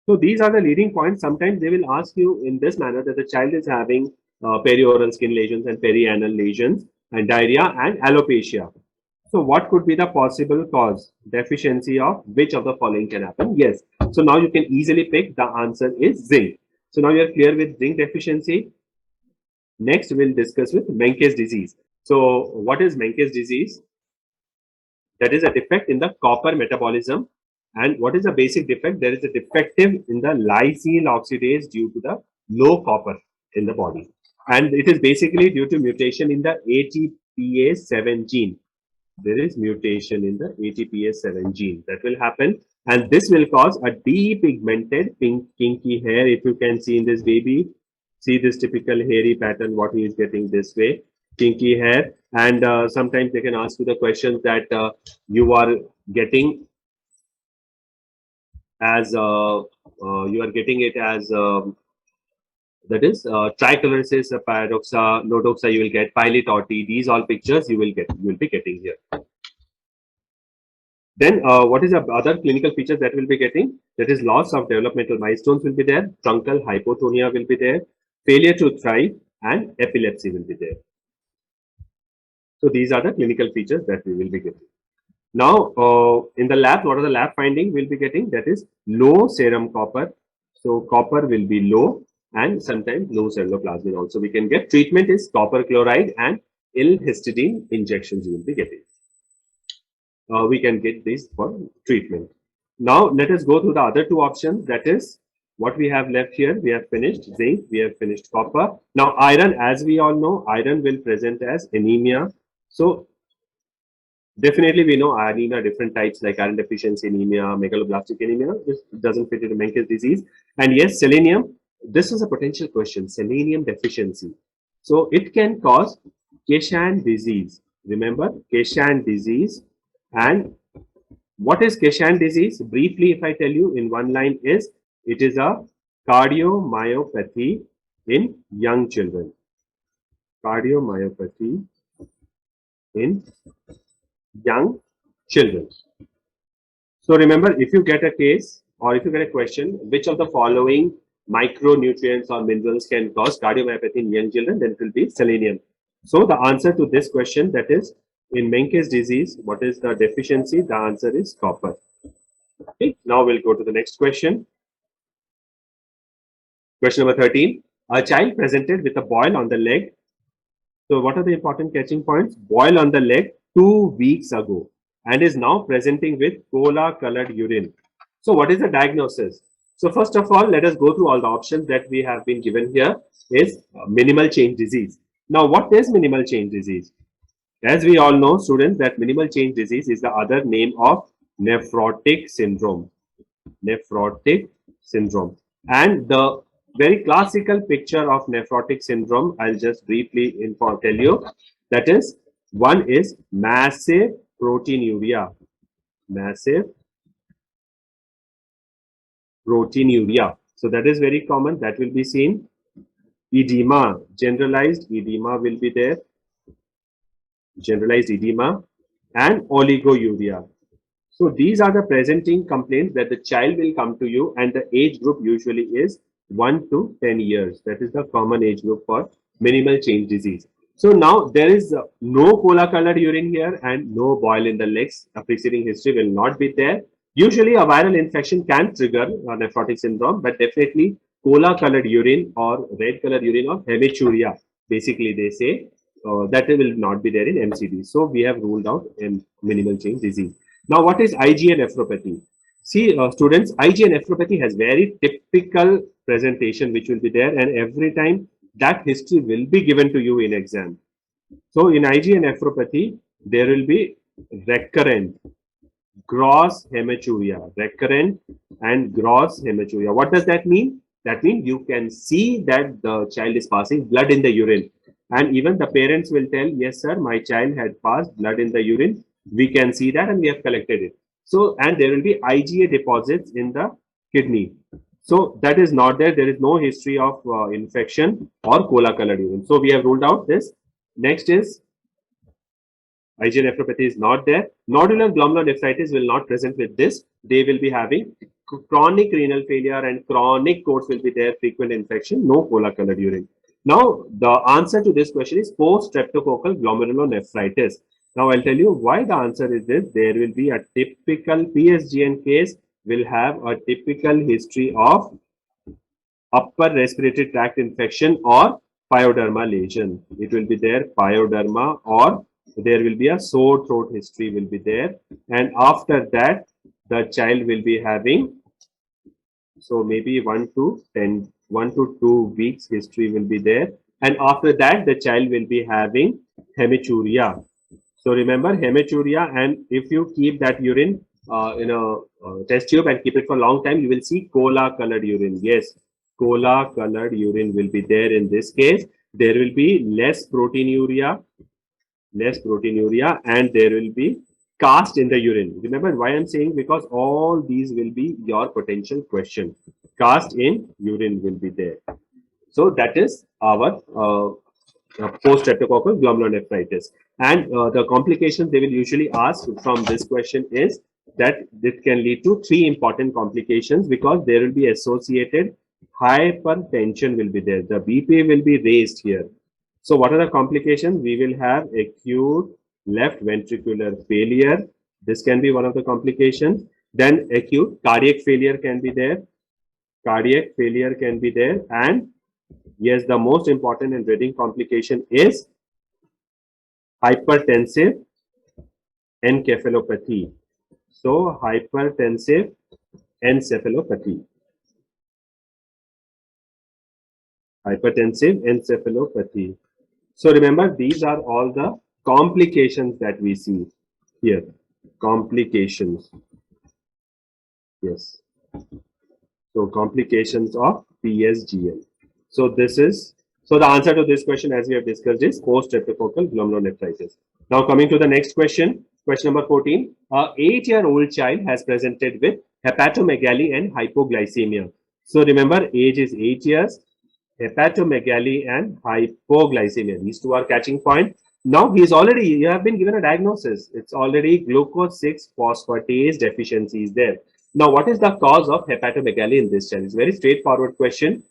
So these are the leading points. Sometimes they will ask you in this manner that the child is having perioral skin lesions and perianal lesions, and diarrhea and alopecia. So what could be the possible cause? Deficiency of which of the following can happen? Yes. So now you can easily pick. The answer is zinc. So now you are clear with zinc deficiency. Next, we'll discuss with Menkes disease. So what is Menkes disease? That is a defect in the copper metabolism. And what is the basic defect? There is a defective in the lysyl oxidase due to the low copper in the body. And it is basically due to mutation in the ATPase7 gene. There is mutation in the ATPase7 gene that will happen. And this will cause a depigmented pink kinky hair. If you can see in this baby, see this typical hairy pattern, what he is getting this way, kinky hair. And sometimes they can ask you the questions that you are getting as you are getting it as that is trichloresis, paradoxa, nodoxa. You will get pylitoti. These all pictures you will be getting here. Then what is the other clinical features that will be getting? That is loss of developmental milestones will be there, truncal hypotonia will be there, failure to thrive, and epilepsy will be there. So these are the clinical features that we will be getting. Now in the lab, what are the lab findings we'll be getting? That is low serum copper. So copper will be low, and sometimes low ceruloplasmin also we can get. Treatment is copper chloride and Is Hdn injections you will be getting. We can get this for treatment. Now let us go through the other two options. That is what we have left here. We have finished zinc, we have finished copper. Now iron, as we all know, iron will present as anemia. So definitely we know anemia, different types like iron deficiency anemia, megaloblastic anemia. This doesn't fit into Menkes disease. And yes, selenium. This is a potential question. Selenium deficiency. So it can cause K Can disease. Remember K Can disease. And what is K Can disease? Briefly, if I tell you in one line, is it is a cardiomyopathy in young children. Cardiomyopathy in young children. So remember, if you get a case or if you get a question, which of the following micronutrients or minerals can cause cardiomyopathy in young children, then it will be selenium. So the answer to this question, that is in Menkes disease, what is the deficiency? The answer is copper. Okay, now we'll go to the next question. Question number 13. A child presented with a boil on the leg. So what are the important catching points? Boil on the leg 2 weeks ago and is now presenting with cola colored urine. So what is the diagnosis? So first of all, let us go through all the options that we have been given here. Is minimal change disease. Now what is minimal change disease? As we all know, students, that minimal change disease is the other name of nephrotic syndrome. Nephrotic syndrome. And the very classical picture of nephrotic syndrome, I'll just briefly tell you. That is, one is massive proteinuria. Massive proteinuria. So that is very common. That will be seen. Edema, generalized edema will be there. Generalized edema and oliguria. So these are the presenting complaints that the child will come to you, and the age group usually is 1 to 10 years. That is the common age group for minimal change disease. So now there is no cola colored urine here and no boil in the legs. A preceding history will not be there. Usually a viral infection can trigger nephrotic syndrome, but definitely cola colored urine or red colored urine or hematuria, basically they say, that will not be there in MCD. So we have ruled out in minimal change disease. Now what is IgA nephropathy? See students, IgA nephropathy has very typical presentation which will be there, and every time that history will be given to you in exam. So in IgA nephropathy, there will be recurrent gross hematuria, recurrent and gross hematuria. What does that mean? That means you can see that the child is passing blood in the urine. And even the parents will tell, yes, sir, my child had passed blood in the urine. We can see that and we have collected it. So, and there will be IgA deposits in the kidney. So that is not there. There is no history of infection or cola colored urine. So we have ruled out this. Next is IgA nephropathy is not there. Nodular glomerulonephritis will not present with this. They will be having chronic renal failure and chronic course will be there, frequent infection, no cola colored urine. Now, the answer to this question is post-streptococcal glomerulonephritis. Now, I'll tell you why the answer is this. There will be a typical PSGN case will have a typical history of upper respiratory tract infection or pyoderma lesion. It will be there, pyoderma, or there will be a sore throat history will be there. And after that, the child will be having, so maybe 1 to 2 weeks history will be there. And after that, the child will be having hematuria. So remember hematuria, and if you keep that urine in a test tube and keep it for a long time, you will see cola colored urine. Yes, cola colored urine will be there in this case. There will be less proteinuria, and there will be cast in the urine. Remember why I'm saying, because all these will be your potential question. Cast in urine will be there. So that is our post-streptococcal glomerulonephritis. And the complications they will usually ask from this question is that it can lead to 3 important complications, because there will be associated hypertension will be there. The BP will be raised here. So what are the complications? We will have acute left ventricular failure. This can be one of the complications. Then acute cardiac failure can be there. And yes, the most important and dreading complication is hypertensive encephalopathy. So hypertensive encephalopathy. So remember, these are all the complications that we see here. Complications. Yes. So complications of PSGN. So the answer to this question, as we have discussed, is post-streptococcal glomerulonephritis. Now coming to the next question, question number 14. An 8-year-old child has presented with hepatomegaly and hypoglycemia. So remember, age is 8 years, hepatomegaly and hypoglycemia. These two are catching point. Now you have been given a diagnosis. It's already glucose 6-phosphatase deficiency is there. Now, what is the cause of hepatomegaly in this child? It's a very straightforward question.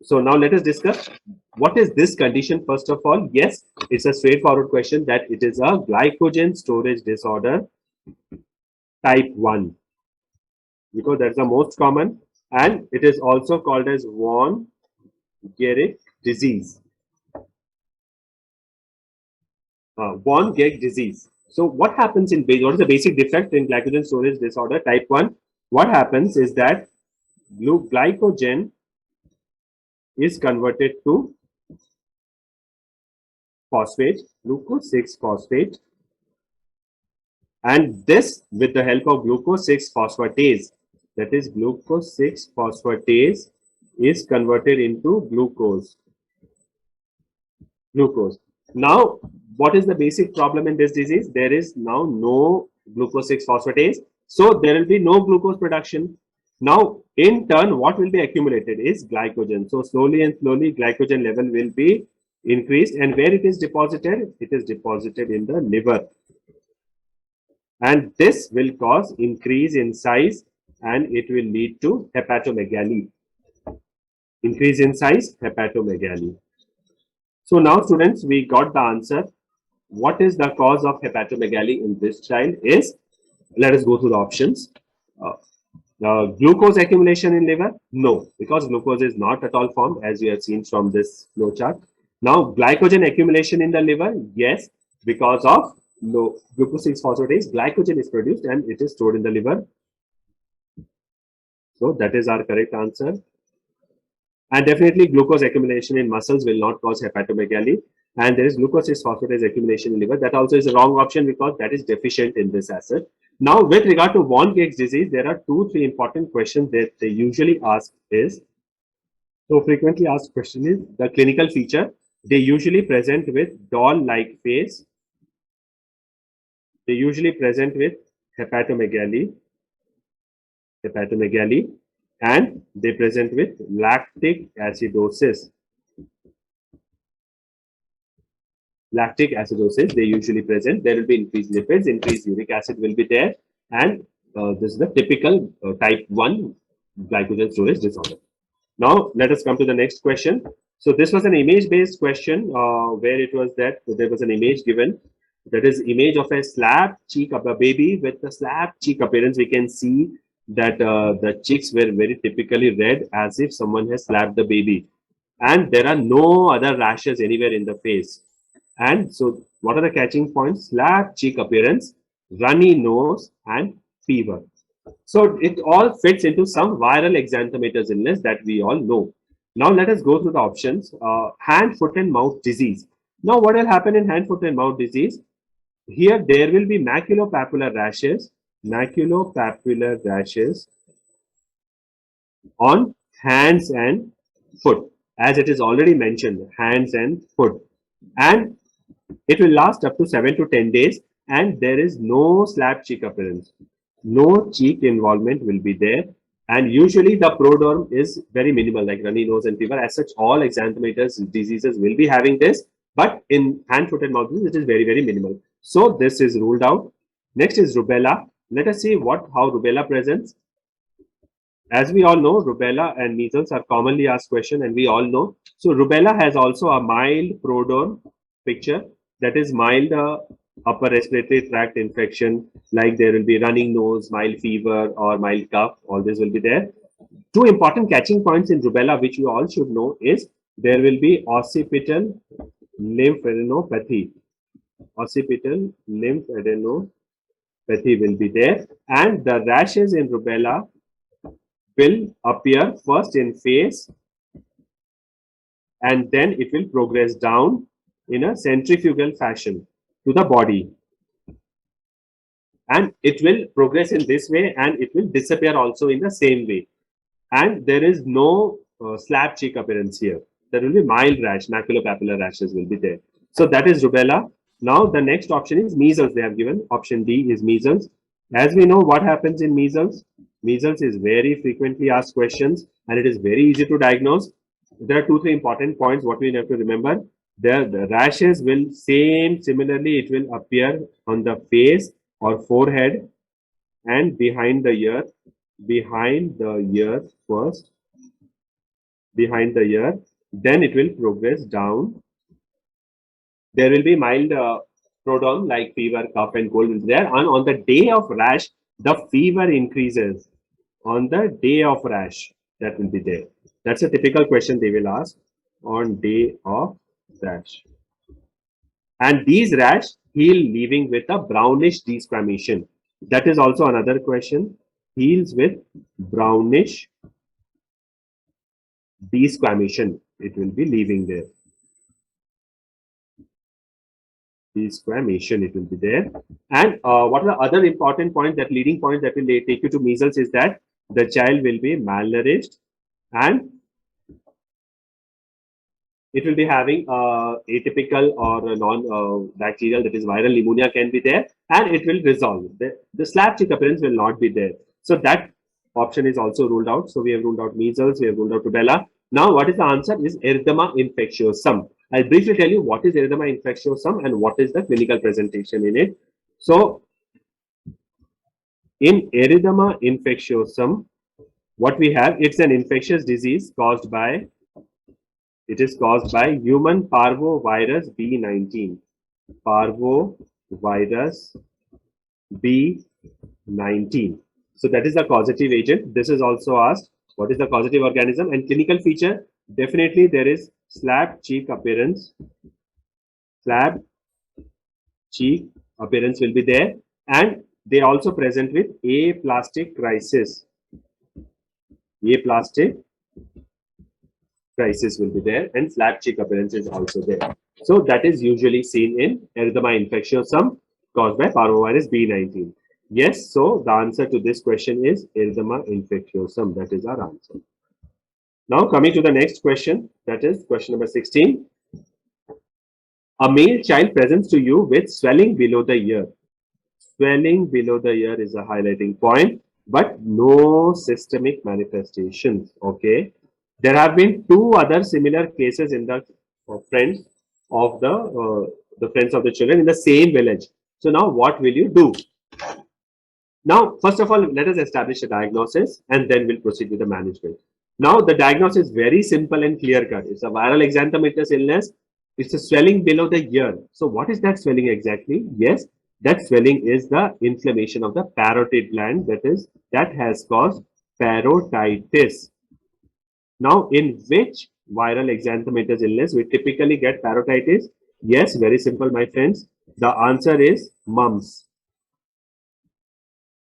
So now let us discuss what is this condition first of all. Yes, it's a straightforward question that it is a glycogen storage disorder type 1, because that's the most common, and it is also called as von Gehrig's disease. Von Gehrig's disease. So what happens what is the basic defect in glycogen storage disorder type 1? What happens is that glycogen is converted to phosphate, glucose 6-phosphate, and this with the help of glucose 6-phosphatase, that is glucose 6-phosphatase is converted into glucose. Now, what is the basic problem in this disease? There is now no glucose 6-phosphatase, so there will be no glucose production. Now, in turn, what will be accumulated is glycogen. So slowly and slowly, glycogen level will be increased, and where it is deposited? It is deposited in the liver, and this will cause increase in size, and it will lead to hepatomegaly. Increase in size, hepatomegaly. So now, students, we got the answer. What is the cause of hepatomegaly in this child is, let us go through the options. Glucose accumulation in liver? No, because glucose is not at all formed, as you have seen from this flow chart. Now, glycogen accumulation in the liver? Yes, because of glucose 6-phosphatase, glycogen is produced and it is stored in the liver. So that is our correct answer. And definitely glucose accumulation in muscles will not cause hepatomegaly. And there is glucose 6-phosphatase accumulation in liver. That also is a wrong option, because that is deficient in this acid. Now, with regard to von Gehrig's disease, there are 2-3 important questions that they usually ask is, so frequently asked question is the clinical feature. They usually present with doll-like face. They usually present with hepatomegaly, and they present with lactic acidosis. Lactic acidosis, they usually present. There will be increased lipids, increased uric acid will be there, and this is the typical type 1 glycogen storage disorder. Now, let us come to the next question. So this was an image-based question where it was that there was an image given. That is image of a slapped cheek of a baby with a slapped cheek appearance. We can see that the cheeks were very typically red as if someone has slapped the baby. And there are no other rashes anywhere in the face. And so what are the catching points? Slapped cheek appearance, runny nose, and fever. So it all fits into some viral exanthematous illness that we all know. Now let us go through the options. Hand, foot, and mouth disease. Now what will happen in hand, foot, and mouth disease? Here there will be maculopapular rashes on hands and foot, as it is already mentioned, hands and foot. And it will last up to 7 to 10 days, and there is no slap cheek appearance. No cheek involvement will be there, and usually the prodrome is very minimal, like runny nose and fever. As such, all exanthematous diseases will be having this, but in hand, foot, and mouth disease, it is very, very minimal. So this is ruled out. Next is rubella. Let us see how rubella presents. As we all know, rubella and measles are commonly asked questions, and we all know. So rubella has also a mild prodrome picture, that is mild upper respiratory tract infection, like there will be running nose, mild fever, or mild cough. All this will be there. Two important catching points in rubella, which you all should know, is there will be occipital lymphadenopathy. Occipital lymphadenopathy will be there, and the rashes in rubella will appear first in face, and then it will progress down in a centrifugal fashion to the body, and it will progress in this way, and it will disappear also in the same way. And there is no slap cheek appearance here. There will be mild rash, maculopapular rashes will be there. So that is rubella. Now the next option is measles. They have given option D is measles. As we know, what happens in measles? Measles is very frequently asked questions, and it is very easy to diagnose. There are 2-3 important points what we have to remember. The rashes will similarly it will appear on the face or forehead and behind the ear first, then it will progress down. There will be mild prodrome like fever, cough, and cold is there, and on the day of rash the fever increases. On the day of rash, that will be there. That's a typical question they will ask on day of rash. And these rash heal leaving with a brownish desquamation. That is also another question. Heals with brownish desquamation. It will be leaving there. Desquamation, it will be there. And what are the other important points, that leading point that will take you to measles, is that the child will be malnourished, and it will be having atypical or non-bacterial, that is viral pneumonia can be there, and it will resolve. The slap cheek appearance will not be there. So that option is also ruled out. So we have ruled out measles, we have ruled out rubella. Now what is the answer? Is erythema infectiosum. I'll briefly tell you what is erythema infectiosum and what is the clinical presentation in it. So in erythema infectiosum, what we have, it's an infectious disease caused by human parvovirus B19. Parvovirus B19. So that is the causative agent. This is also asked, what is the causative organism? And clinical feature, definitely there is slap cheek appearance. Slap cheek appearance will be there, and they also present with aplastic crisis. Aplastic crisis will be there, and slap cheek appearance is also there. So that is usually seen in erythema infectiosum caused by parvovirus B19. Yes, so the answer to this question is erythema infectiosum. That is our answer. Now coming to the next question, that is question number 16. A male child presents to you with swelling below the ear. Swelling below the ear is a highlighting point, but no systemic manifestations. Okay. There have been 2 other similar cases in the friends of the children in the same village. So now what will you do? Now, first of all, let us establish a diagnosis, and then we'll proceed with the management. Now, the diagnosis is very simple and clear cut. It's a viral xanthomatous illness. It's a swelling below the ear. So, what is that swelling exactly? Yes, that swelling is the inflammation of the parotid gland that has caused parotitis. Now, in which viral xanthomatous illness we typically get parotitis? Yes, very simple, my friends. The answer is mumps.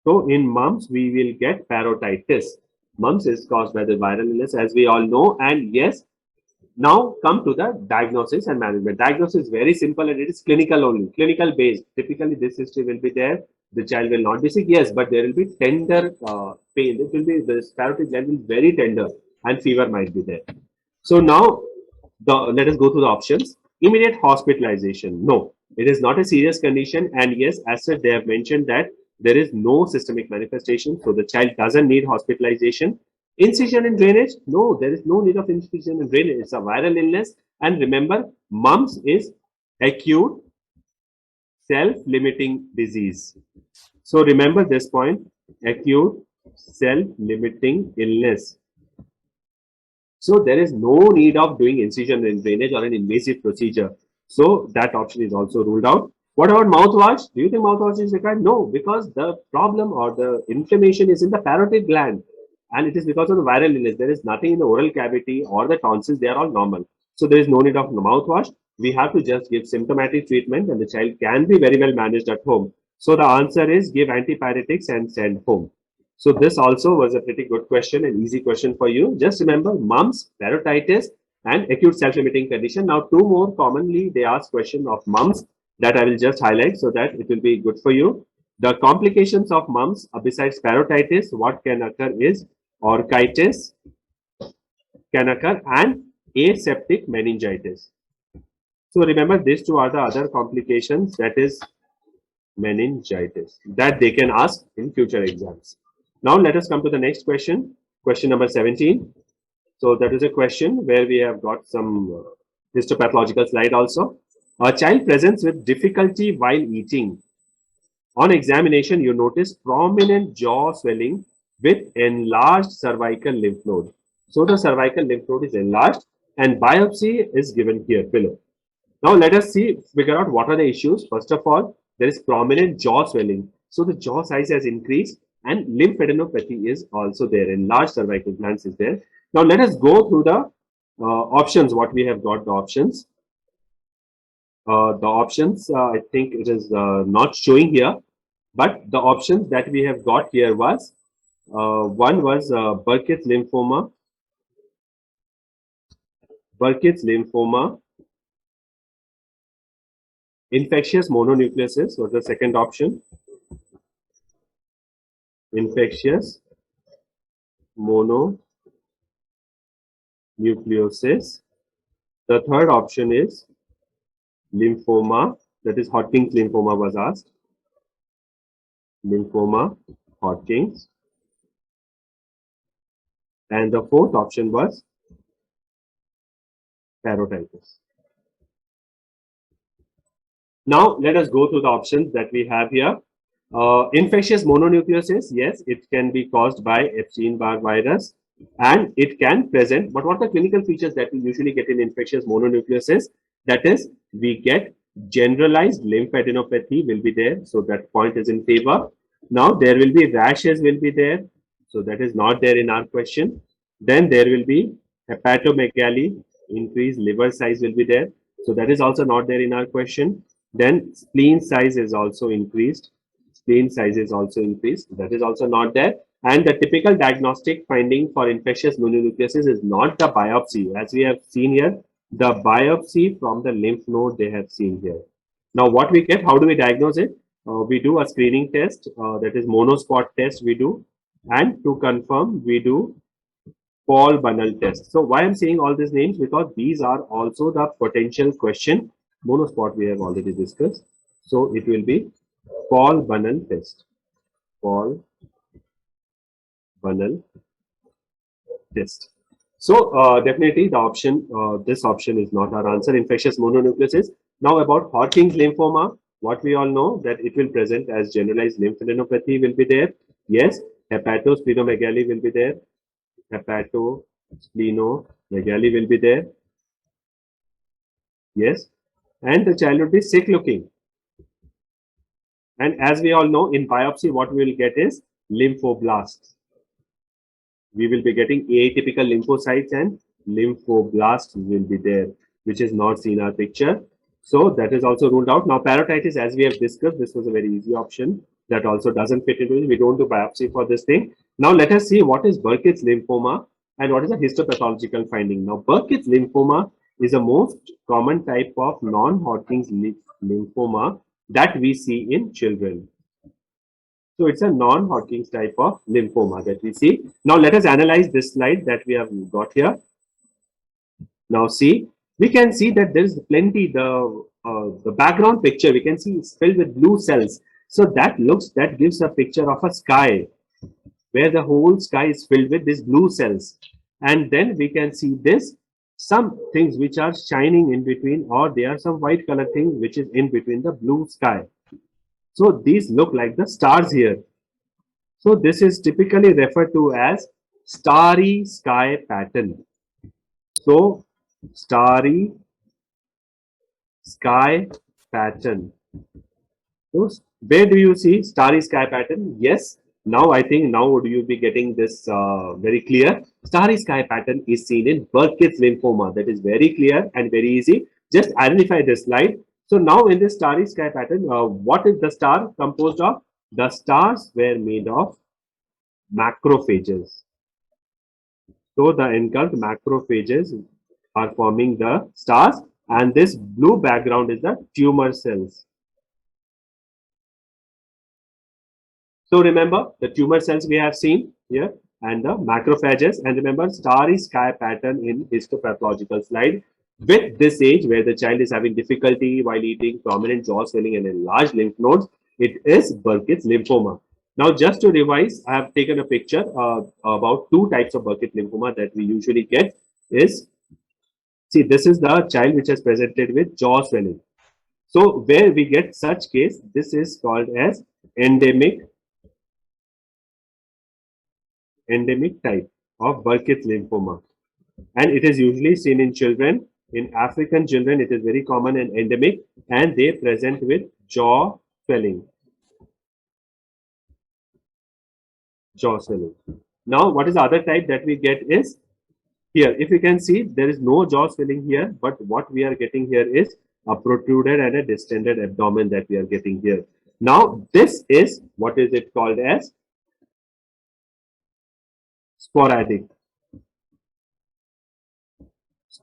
So, in mumps, we will get parotitis. Mumps is caused by the viral illness, as we all know. And yes, now come to the diagnosis and management. Diagnosis is very simple and it is clinical only, clinical based. Typically, this history will be there. The child will not be sick, yes, but there will be tender pain. It will be the parotid gland will be very tender and fever might be there. So now, let us go to the options. Immediate hospitalization. No, it is not a serious condition. And yes, as such, they have mentioned that there is no systemic manifestation. So the child doesn't need hospitalization. Incision and drainage. No, there is no need of incision and drainage. It's a viral illness. And remember, mumps is acute self-limiting disease. So remember this point, acute self-limiting illness. So there is no need of doing incision and drainage or an invasive procedure. So that option is also ruled out. What about mouthwash? Do you think mouthwash is required? No, because the problem or the inflammation is in the parotid gland and it is because of the viral illness. There is nothing in the oral cavity or the tonsils. They are all normal. So there is no need of mouthwash. We have to just give symptomatic treatment and the child can be very well managed at home. So the answer is give antipyretics and send home. So this also was a pretty good question, an easy question for you. Just remember mumps, parotitis, and acute self-limiting condition. Now, two more commonly they ask question of mumps that I will just highlight so that it will be good for you. The complications of mumps besides parotitis, what can occur is orchitis can occur and aseptic meningitis. So remember these two are the other complications, that is meningitis, that they can ask in future exams. Now let us come to the next question, question number 17. So that is a question where we have got some histopathological slide also. A child presents with difficulty while eating. On examination, you notice prominent jaw swelling with enlarged cervical lymph node. So the cervical lymph node is enlarged and biopsy is given here below. Now let us figure out what are the issues. First of all, there is prominent jaw swelling. So the jaw size has increased and lymphadenopathy is also there. Enlarged cervical glands is there. Now let us go through the options. What we have got the options. I think it is not showing here, but the options that we have got here was one was Burkitt's lymphoma, infectious mononucleosis was the second option. Infectious mononucleosis. The third option is lymphoma, that is Hodgkin's lymphoma was asked. Lymphoma, Hodgkin's. And the fourth option was parotitis. Now let us go through the options that we have here. Infectious mononucleosis, yes, it can be caused by Epstein-Barr virus and it can present, but what are the clinical features that we usually get in infectious mononucleosis? That is, we get generalized lymphadenopathy will be there, so that point is in favor. Now there will be rashes will be there, so that is not there in our question. Then there will be hepatomegaly, increased liver size will be there, so that is also not there in our question. Then spleen size is also increased. Spleen size is also increased. That is also not there. And the typical diagnostic finding for infectious mononucleosis is not the biopsy. As we have seen here, the biopsy from the lymph node they have seen here. Now what we get, how do we diagnose it? We do a screening test, that is monospot test we do. And to confirm, we do Paul Bunnell test. So why I'm saying all these names? Because these are also the potential question. Monospot we have already discussed. So it will be Paul Bunnell test. Paul Bunnell test. So definitely the option, this option is not our answer. Infectious mononucleosis. Now about Hodgkin's lymphoma, what we all know that it will present as generalized lymphadenopathy will be there. Yes, hepatosplenomegaly will be there. Hepatomegaly Splenomegaly will be there. Yes. And the child would be sick looking. And as we all know, in biopsy, what we will get is lymphoblasts. We will be getting atypical lymphocytes and lymphoblasts will be there, which is not seen in our picture. So that is also ruled out. Now, parotitis, as we have discussed, this was a very easy option. That also doesn't fit into it. We don't do biopsy for this thing. Now, let us see what is Burkitt's lymphoma and what is a histopathological finding. Now, Burkitt's lymphoma is the most common type of non-Hodgkin's lymphoma that we see in children. So it's a non-Hodgkin's type of lymphoma that we see. Now let us analyze this slide that we have got here. Now see, we can see that there is plenty, the background picture we can see is filled with blue cells. So that gives a picture of a sky where the whole sky is filled with these blue cells. And then we can see this, some things which are shining in between, or there are some white color things which is in between the blue sky. So these look like the stars here. So this is typically referred to as Starry Sky Pattern. So Starry Sky Pattern. So where do you see Starry Sky Pattern? Yes. Now I think now would you be getting this very clear. Starry Sky Pattern is seen in Burkitt's lymphoma. That is very clear and very easy. Just identify this slide. So now in this Starry Sky Pattern, what is the star composed of? The stars were made of macrophages. So the engulfed macrophages are forming the stars, and this blue background is the tumor cells. So remember the tumor cells we have seen here and the macrophages, and remember Starry Sky Pattern in histopathological slide. With this age where the child is having difficulty while eating, prominent jaw swelling and enlarged lymph nodes, it is Burkitt's lymphoma. Now, just to revise, I have taken a picture about two types of Burkitt lymphoma that we usually get is, see, this is the child which has presented with jaw swelling. So, where we get such case, this is called as endemic type of Burkitt's lymphoma. And it is usually seen in children. In African children, it is very common and endemic, and they present with jaw swelling. Jaw swelling. Now, what is the other type that we get is here. If you can see, there is no jaw swelling here, but what we are getting here is a protruded and a distended abdomen that we are getting here. Now, this is what is it called as sporadic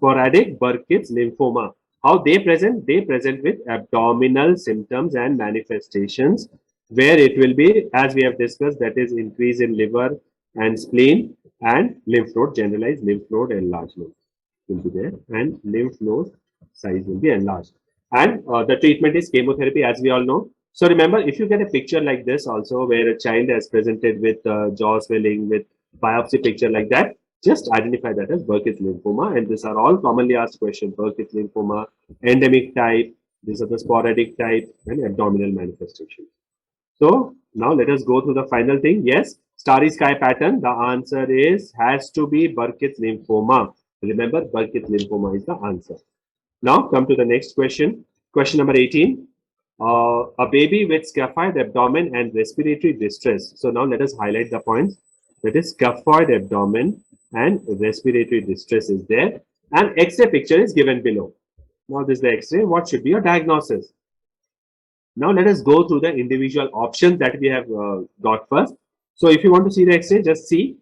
Burkitt's lymphoma. How they present? They present with abdominal symptoms and manifestations, where it will be, as we have discussed, that is increase in liver and spleen and lymph node, generalized lymph node enlargement will be there, and lymph node size will be enlarged. And the treatment is chemotherapy, as we all know. So remember, if you get a picture like this also, where a child has presented with jaw swelling, with biopsy picture like that, just identify that as Burkitt's lymphoma, and these are all commonly asked questions. Burkitt's lymphoma, endemic type, these are the sporadic type, and abdominal manifestation. So now let us go through the final thing. Yes, Starry Sky Pattern, the answer is has to be Burkitt's lymphoma. Remember, Burkitt's lymphoma is the answer. Now come to the next question. Question number 18. A baby with scaphoid abdomen and respiratory distress. So now let us highlight the points. That is scaphoid abdomen and respiratory distress is there, and X-ray picture is given below. Now this is the X-ray. What should be your diagnosis? Now let us go through the individual options that we have got first. So if you want to see the X-ray, just see.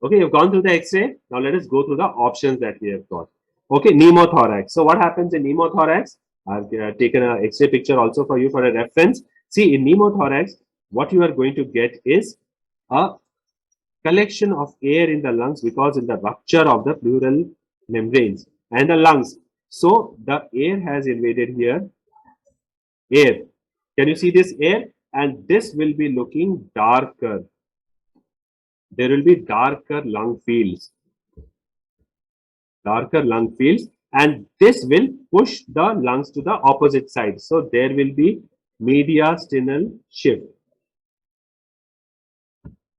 Okay, you've gone through the X-ray. Now let us go through the options that we have got. Okay, Nemo Thorax. So what happens in Nemo Thorax? I've taken an X-ray picture also for you for a reference. See, in Nemo Thorax, what you are going to get is a collection of air in the lungs because in the rupture of the pleural membranes and the lungs. So the air has invaded here. Air. Can you see this air? And this will be looking darker. There will be darker lung fields. Darker lung fields. And this will push the lungs to the opposite side. So there will be mediastinal shift.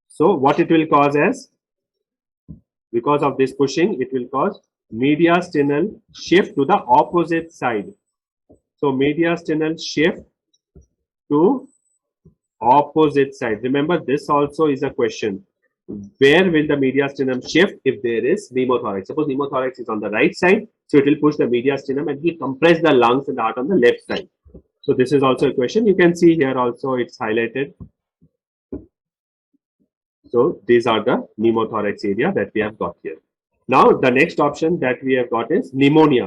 So what it will cause as? Because of this pushing, it will cause mediastinal shift to the opposite side. So mediastinal shift to opposite side. Remember, this also is a question. Where will the mediastinum shift if there is pneumothorax? Suppose pneumothorax is on the right side, so it will push the mediastinum and will compress the lungs and the heart on the left side. So this is also a question. You can see here also it's highlighted. So these are the pneumothorax area that we have got here. Now the next option that we have got is pneumonia.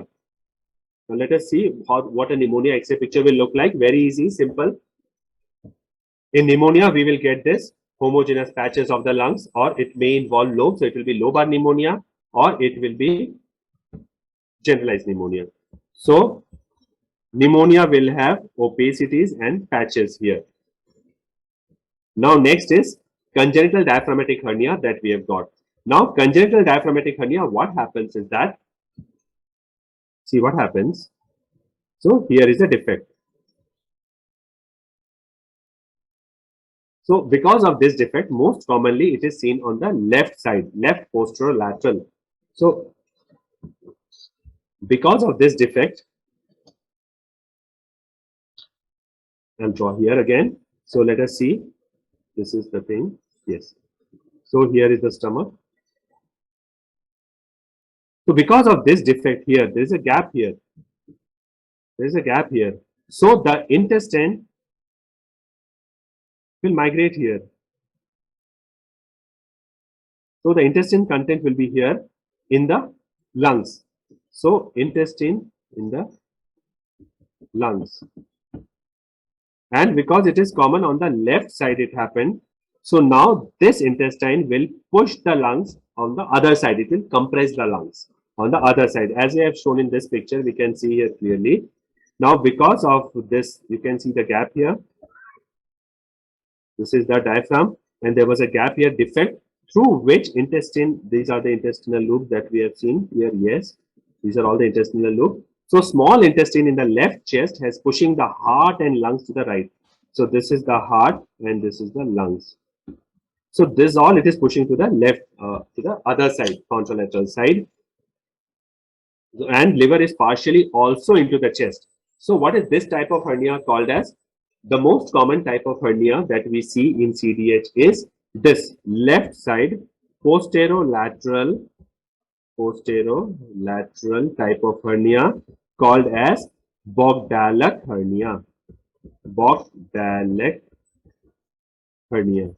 Now let us see what a pneumonia X-ray picture will look like. Very easy, simple. In pneumonia, we will get this homogeneous patches of the lungs, or it may involve lobes. So it will be lobar pneumonia, or it will be generalized pneumonia. So pneumonia will have opacities and patches here. Now next is congenital diaphragmatic hernia that we have got. Now congenital diaphragmatic hernia, what happens is that, see what happens. So here is a defect. So because of this defect, most commonly it is seen on the left side, left posterolateral. So because of this defect, I'll draw here again. So let us see. This is the thing. Yes. So here is the stomach. So because of this defect here, there is a gap here. There is a gap here. So the intestine will migrate here. So the intestine content will be here in the lungs. So intestine in the lungs. And because it is common on the left side, it happened. So now this intestine will push the lungs on the other side. It will compress the lungs on the other side. As I have shown in this picture, we can see here clearly. Now because of this, you can see the gap here. This is the diaphragm, and there was a gap here, defect, through which intestine, these are the intestinal loops that we have seen here. Yes, these are all the intestinal loops. So small intestine in the left chest has pushing the heart and lungs to the right. So this is the heart and this is the lungs. So this all it is pushing to the left, to the other side, contralateral side. And liver is partially also into the chest. So what is this type of hernia called as? The most common type of hernia that we see in CDH is this left side posterolateral type of hernia called as Bogdalek hernia. Bogdalek hernia.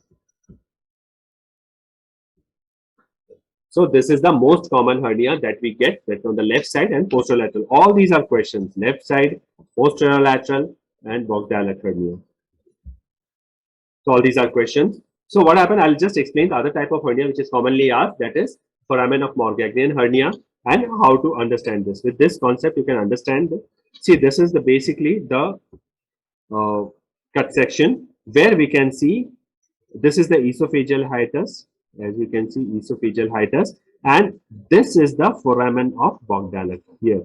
So this is the most common hernia that we get, that on the left side and posterolateral. All these are questions: left side, posterolateral, and Bogdalek hernia. So all these are questions. So what happened? I'll just explain the other type of hernia which is commonly asked, that is foramen of Morgagnian hernia, and how to understand this. With this concept, you can understand. See, this is the basically the cut section where we can see this is the esophageal hiatus. As you can see, esophageal hiatus, and this is the foramen of Bogdalek here.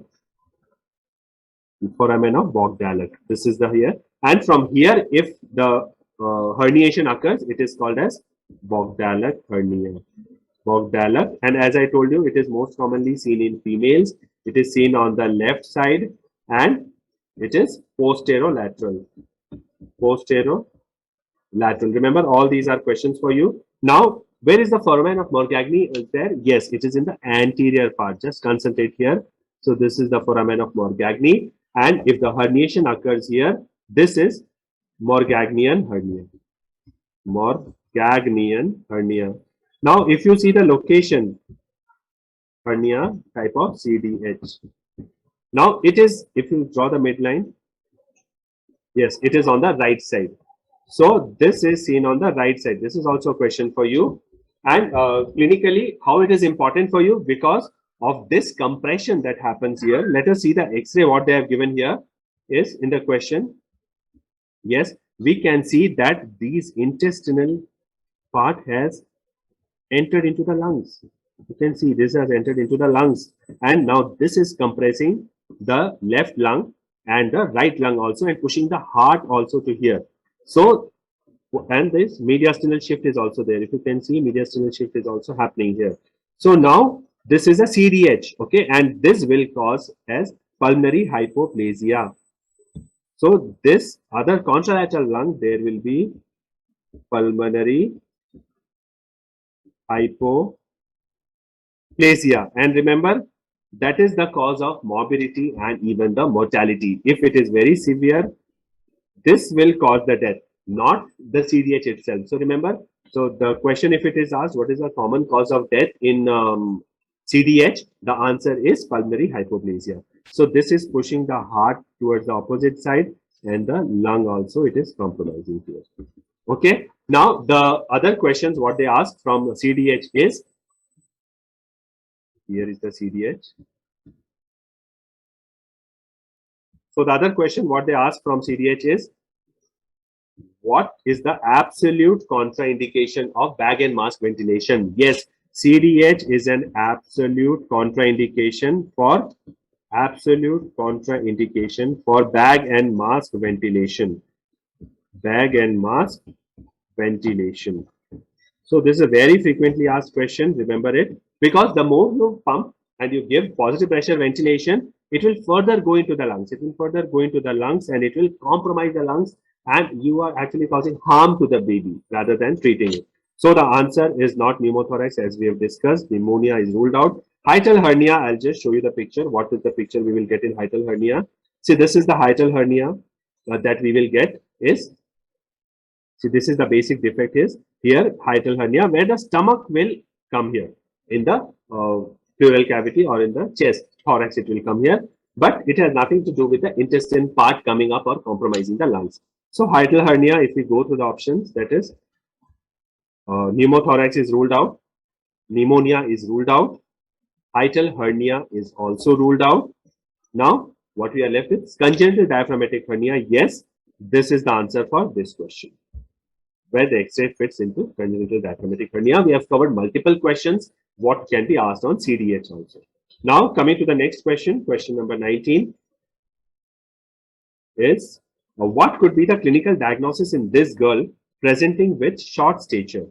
Foramen of Bogdalek. This is the here, and from here, if the herniation occurs, it is called as Bogdalek hernia. Bogdalek, and as I told you, it is most commonly seen in females. It is seen on the left side, and it is posterolateral. Posterolateral. Remember, all these are questions for you. Now, where is the foramen of Morgagni? Is there? Yes, it is in the anterior part. Just concentrate here. So this is the foramen of Morgagni, and if the herniation occurs here, this is Morgagnian hernia. Morgagnian hernia. Now, if you see the location, hernia type of CDH. Now, it is, if you draw the midline, yes, it is on the right side. So this is seen on the right side. This is also a question for you. And clinically, how it is important for you? Because of this compression that happens here. Let us see the X-ray. What they have given here is in the question. Yes, we can see that these intestinal part has entered into the lungs. You can see this has entered into the lungs. And now this is compressing the left lung and the right lung also, and pushing the heart also to here. So, and this mediastinal shift is also there. If you can see, mediastinal shift is also happening here. So now this is a CDH, okay, and this will cause as pulmonary hypoplasia. So this other contralateral lung, there will be pulmonary hypoplasia, and remember that is the cause of morbidity and even the mortality. If it is very severe, this will cause the death, not the CDH itself. So remember, so the question, if it is asked, what is the common cause of death in CDH? The answer is pulmonary hypoplasia. So this is pushing the heart towards the opposite side, and the lung also it is compromising here. Okay. Now the other questions what they ask from CDH is, here is the CDH. So the other question what they ask from CDH is, what is the absolute contraindication of bag and mask ventilation? Yes, CDH is an absolute contraindication for bag and mask ventilation. Bag and mask ventilation. So this is a very frequently asked question. Remember it, because the more you pump and you give positive pressure ventilation, it will further go into the lungs. It will further go into the lungs and it will compromise the lungs, and you are actually causing harm to the baby rather than treating it. So the answer is not pneumothorax, as we have discussed. Pneumonia is ruled out. Hiatal hernia, I'll just show you the picture. What is the picture we will get in hiatal hernia? See, this is the hiatal hernia that we will get is, see, this is the basic defect is here, hiatal hernia, where the stomach will come here in the pleural cavity or in the chest, thorax, it will come here, but it has nothing to do with the intestine part coming up or compromising the lungs. So hiatal hernia, if we go to the options, that is pneumothorax is ruled out, pneumonia is ruled out, hiatal hernia is also ruled out. Now, what we are left with, congenital diaphragmatic hernia. Yes, this is the answer for this question, where the X-ray fits into congenital diaphragmatic hernia. We have covered multiple questions what can be asked on CDH also. Now coming to the next question, question number 19 is, what could be the clinical diagnosis in this girl presenting with short stature?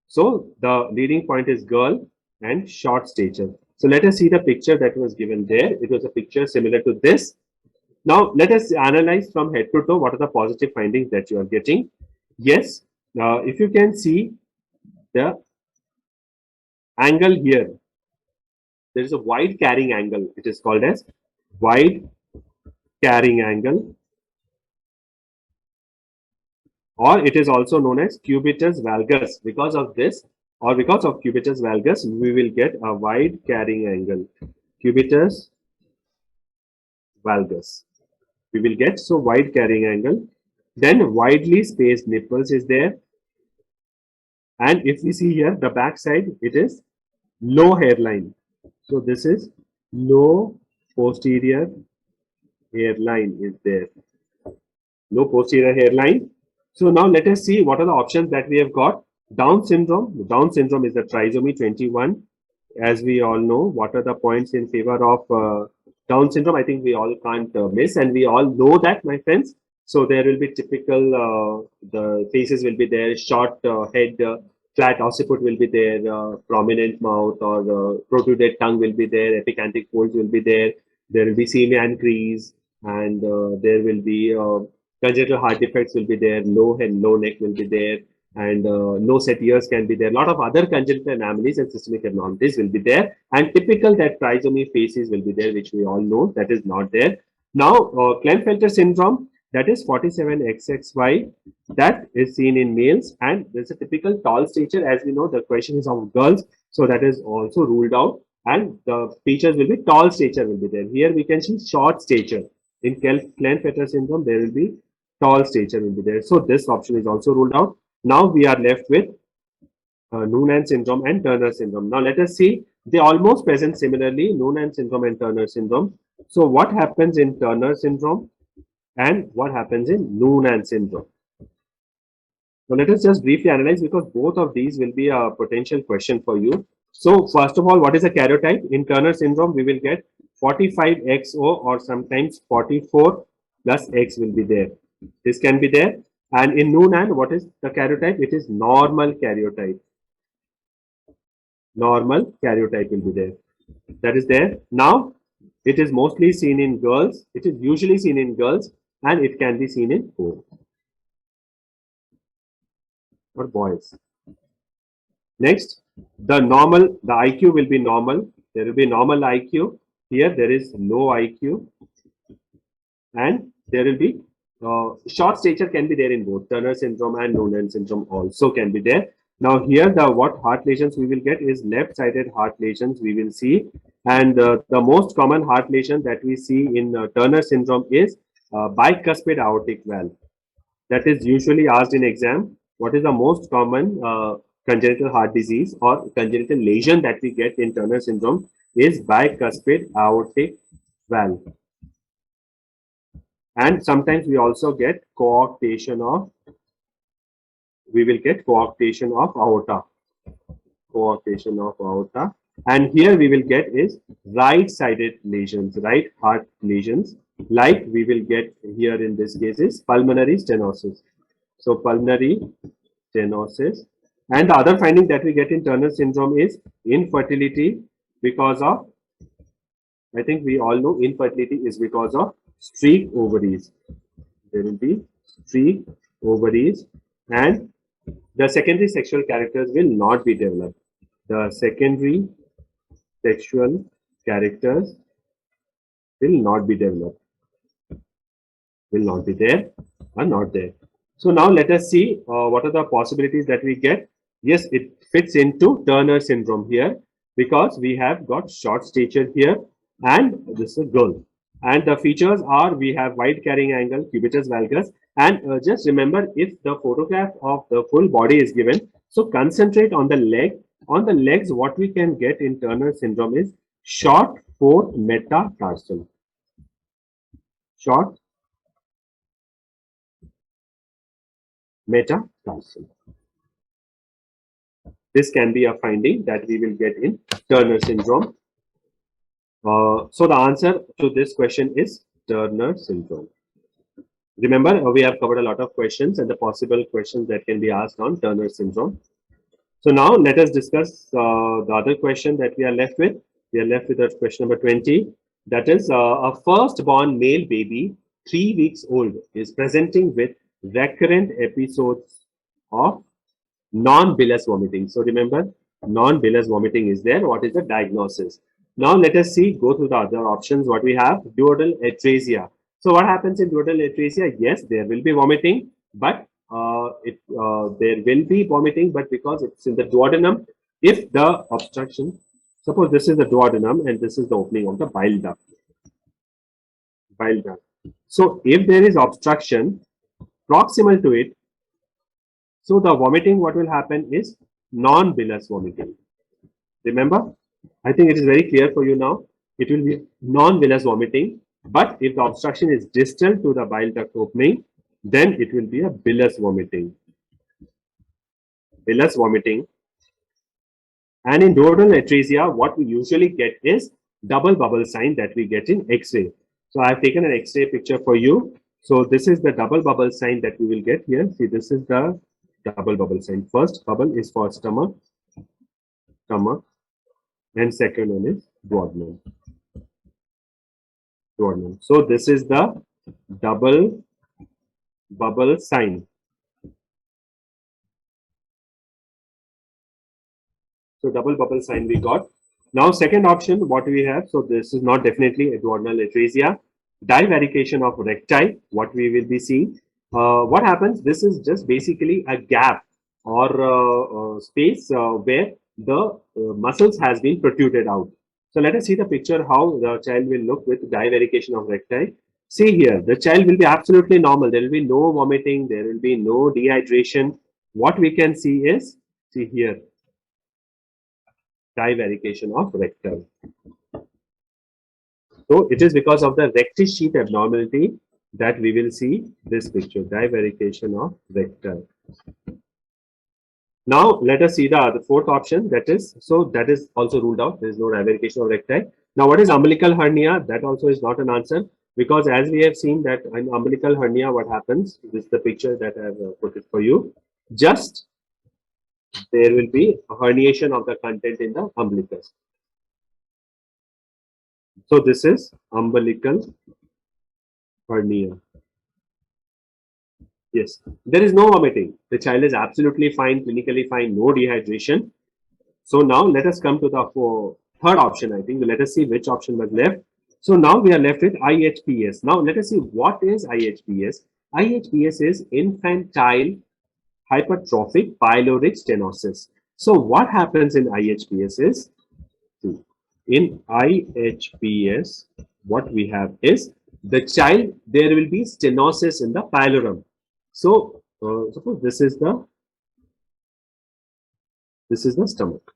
So the leading point is girl and short stature. So let us see the picture that was given there. It was a picture similar to this. Now let us analyze from head to toe what are the positive findings that you are getting. Yes, if you can see the angle here, there is a wide carrying angle. It is called as wide carrying angle, or it is also known as cubitus valgus. Because of this, or because of cubitus valgus, we will get a wide carrying angle. Cubitus valgus, we will get so wide carrying angle. Then widely spaced nipples is there, and if we see here the back side, it is low hairline. So this is low posterior hairline is there. Low posterior hairline. So now let us see what are the options that we have got. Down syndrome. Down syndrome is the trisomy 21. As we all know, what are the points in favor of Down syndrome? I think we all can't miss, and we all know that, my friends. So there will be typical, the faces will be there, short head, flat occiput will be there, prominent mouth or protruded tongue will be there, epicantic folds will be there, there will be semian crease, and there will be congenital heart defects will be there, low head, low neck will be there, and no set ears can be there. A lot of other congenital anomalies and systemic abnormalities will be there, and typical that trisomy faces will be there, which we all know that is not there. Now, Klinefelter syndrome, that is 47XXY, that is seen in males, and there's a typical tall stature. As we know, the question is of girls, so that is also ruled out, and the features will be tall stature will be there. Here we can see short stature. In Klinefelter syndrome, there will be tall stature will be there. So this option is also ruled out. Now we are left with Noonan syndrome and Turner syndrome. Now let us see, they almost present similarly, Noonan syndrome and Turner syndrome. So what happens in Turner syndrome and what happens in Noonan syndrome? So let us just briefly analyze, because both of these will be a potential question for you. So first of all, what is a karyotype? In Turner syndrome, we will get 45XO or sometimes 44 plus X will be there. This can be there. And in Noonan, what is the karyotype? It is normal karyotype. normal karyotype will be there. That is there. Now, it is mostly seen in girls. It is usually seen in girls, and it can be seen in boys or boys. Next, the IQ will be normal. There will be normal IQ. Here, there is low IQ, and there will be short stature can be there in both Turner syndrome and Noonan syndrome also can be there. Now here what heart lesions we will get is left-sided heart lesions we will see, and the most common heart lesion that we see in Turner syndrome is bicuspid aortic valve. That is usually asked in exam. What is the most common congenital heart disease or congenital lesion that we get in Turner syndrome is bicuspid aortic valve. And sometimes we also get coarctation of aorta. Coarctation of aorta. And here we will get is right-sided lesions, right heart lesions, like we will get here in this case is pulmonary stenosis. So pulmonary stenosis. And the other finding that we get in Turner syndrome is infertility because of, I think we all know infertility is because of streak ovaries. There will be streak ovaries, and the secondary sexual characters will not be developed. The secondary sexual characters will not be developed, will not be there or not there. So now let us see what are the possibilities that we get. Yes, it fits into Turner syndrome here because we have got short stature here, and this is a girl. And the features are we have wide carrying angle, cubitus valgus, and just remember if the photograph of the full body is given, so concentrate on the leg. On the legs, what we can get in Turner syndrome is short fourth metatarsal. Short metatarsal. This can be a finding that we will get in Turner syndrome. So the answer to this question is Turner syndrome. Remember, we have covered a lot of questions and the possible questions that can be asked on Turner syndrome. So now let us discuss the other question that we are left with. We are left with question number 20. That is a first-born male baby, 3 weeks old, is presenting with recurrent episodes of non-bilous vomiting. So remember, non-bilous vomiting is there. What is the diagnosis? Now let us see, go through the other options. What we have, duodenal atresia. So what happens in duodenal atresia? Yes, there will be vomiting, but there will be vomiting, but because it's in the duodenum, if the obstruction, suppose this is the duodenum and this is the opening of the bile duct. Bile duct. So if there is obstruction proximal to it, so the vomiting, what will happen is non-bilous vomiting. Remember, I think it is very clear for you now. It will be non-bilous vomiting, but if the obstruction is distal to the bile duct opening, then it will be a bilous vomiting. Bilous vomiting. And in duodenal atresia, what we usually get is double bubble sign that we get in X-ray. So I have taken an X-ray picture for you. So this is the double bubble sign that we will get here. See, this is the double bubble sign. First bubble is for stomach, and second one is duodenum. So this is the double bubble sign. So double bubble sign we got. Now second option, what we have, so this is not definitely a duodenal atresia. Divarication of recti, what we will be seeing. What happens, this is just basically a gap or space where the muscles has been protruded out. So let us see the picture how the child will look with divarication of recti. See here, the child will be absolutely normal. There will be no vomiting. There will be no dehydration. What we can see is, see here, divarication of recti. So it is because of the recti sheath abnormality that we will see this picture, divarication of recti. Now let us see the fourth option, that is, so that is also ruled out. There is no divarication of recti. Now what is umbilical hernia? That also is not an answer, because as we have seen that in umbilical hernia, what happens, this is the picture that I have put it for you. Just there will be a herniation of the content in the umbilicus. So this is umbilical hernia. Yes, there is no vomiting. The child is absolutely fine, clinically fine, no dehydration. So now let us come to the third option. I think let us see which option was left. So now we are left with IHPS. Now let us see what is IHPS. IHPS is infantile hypertrophic pyloric stenosis. So what happens in IHPS is, in IHPS, what we have is the child, there will be stenosis in the pylorus. So suppose this is the stomach.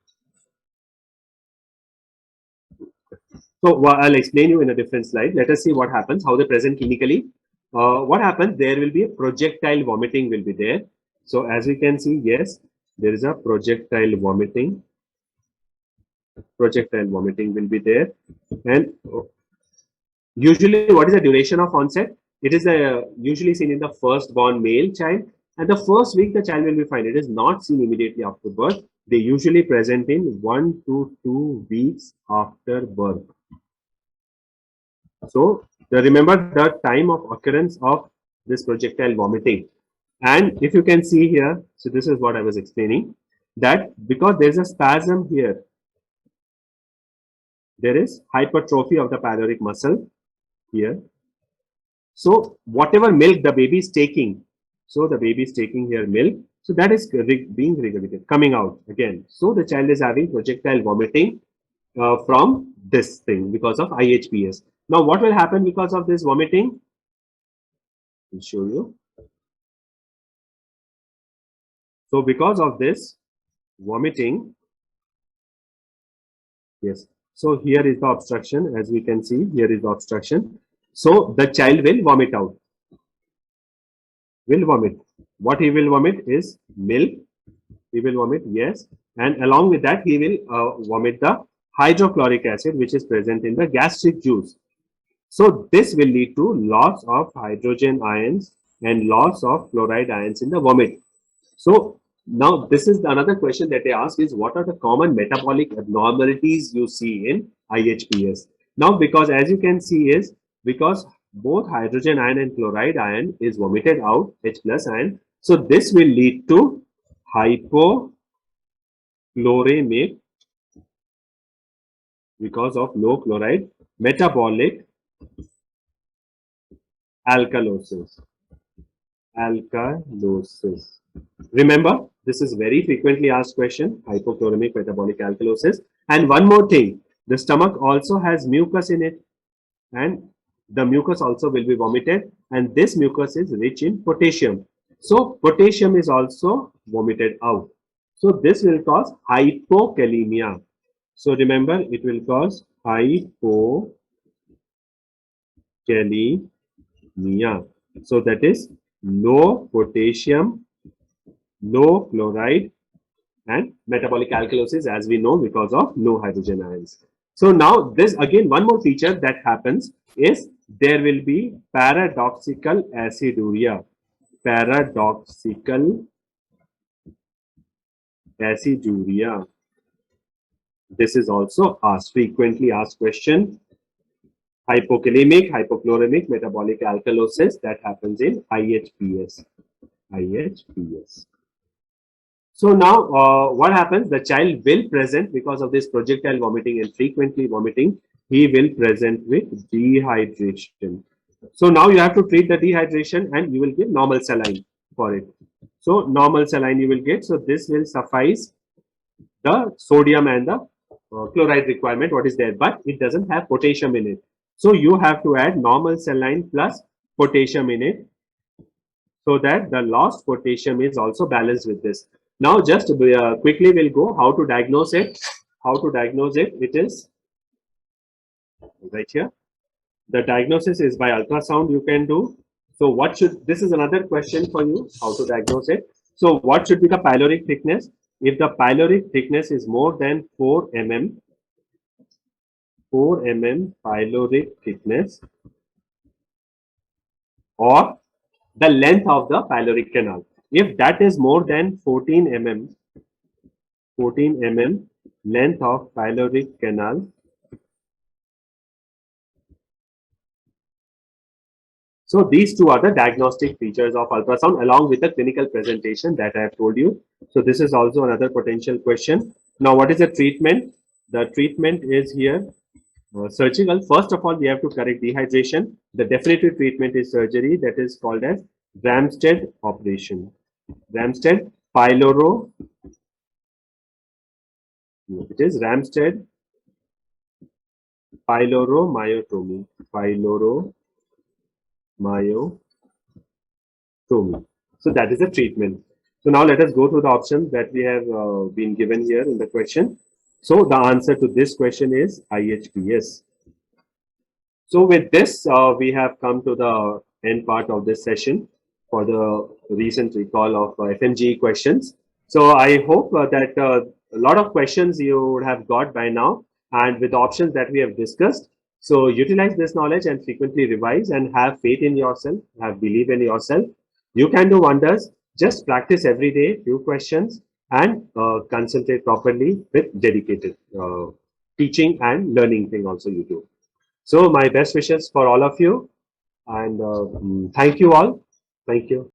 So I'll explain you in a different slide. Let us see what happens, how they present clinically. What happens, there will be a projectile vomiting will be there. So as we can see, yes, there is a projectile vomiting. Projectile vomiting will be there. And usually what is the duration of onset? It is usually seen in the first born male child. And the first week the child will be fine. It is not seen immediately after birth. They usually present in 1 to 2 weeks after birth. So remember the time of occurrence of this projectile vomiting. And if you can see here, so this is what I was explaining, that because there is a spasm here, there is hypertrophy of the pyloric muscle here. So whatever milk the baby is taking, so the baby is taking here milk, so that is being regurgitated, coming out again. So the child is having projectile vomiting from this thing because of IHPS. Now what will happen because of this vomiting? I'll show you. So because of this vomiting, yes, so here is the obstruction, as we can see, here is the obstruction. So the child will vomit out, will vomit. What he will vomit is milk, he will vomit, yes, and along with that he will vomit the hydrochloric acid which is present in the gastric juice. So this will lead to loss of hydrogen ions and loss of chloride ions in the vomit. So now this is another question that they ask is, what are the common metabolic abnormalities you see in IHPS? Now because as you can see is, because both hydrogen ion and chloride ion is vomited out, H plus ion, so this will lead to hypochloremic because of low chloride, metabolic alkalosis. Remember, this is very frequently asked question, hypochloremic metabolic alkalosis. And one more thing, the stomach also has mucus in it, and the mucus also will be vomited, and this mucus is rich in potassium. So potassium is also vomited out. So this will cause hypokalemia. So remember, it will cause hypokalemia. So that is low potassium, low chloride, and metabolic alkalosis, as we know, because of low hydrogen ions. So now this again, one more feature that happens is there will be paradoxical aciduria. Paradoxical aciduria. This is also asked, frequently asked question. Hypokalemic, hypochloremic, metabolic alkalosis, that happens in IHPS. IHPS. So now what happens? The child will present, because of this projectile vomiting and frequently vomiting, he will present with dehydration. So now you have to treat the dehydration and you will give normal saline for it. So normal saline you will get. So this will suffice the sodium and the chloride requirement what is there, but it doesn't have potassium in it. So you have to add normal saline plus potassium in it, so that the lost potassium is also balanced with this. Now just quickly we'll go how to diagnose it. How to diagnose it? It is right here. The diagnosis is by ultrasound you can do. So what should, this is another question for you, how to diagnose it. So what should be the pyloric thickness? If the pyloric thickness is more than 4 mm, 4 mm pyloric thickness, or the length of the pyloric canal. If that is more than 14 mm, 14 mm length of pyloric canal. So these two are the diagnostic features of ultrasound along with the clinical presentation that I have told you. So this is also another potential question. Now, what is the treatment? The treatment is here surgical. First of all, we have to correct dehydration. The definitive treatment is surgery, that is called as Ramstead operation. Ramstead pyloro. It is Ramstead pyloromyotomy. Pyloromyotomy. So that is the treatment. So now let us go through the options that we have been given here in the question. So the answer to this question is IHPS. So with this, we have come to the end part of this session for the recent recall of FMGE questions. So I hope that a lot of questions you would have got by now, and with the options that we have discussed. So utilize this knowledge and frequently revise and have faith in yourself, have belief in yourself. You can do wonders. Just practice every day, few questions, and concentrate properly with dedicated teaching and learning thing also you do. So my best wishes for all of you, and thank you all. Thank you.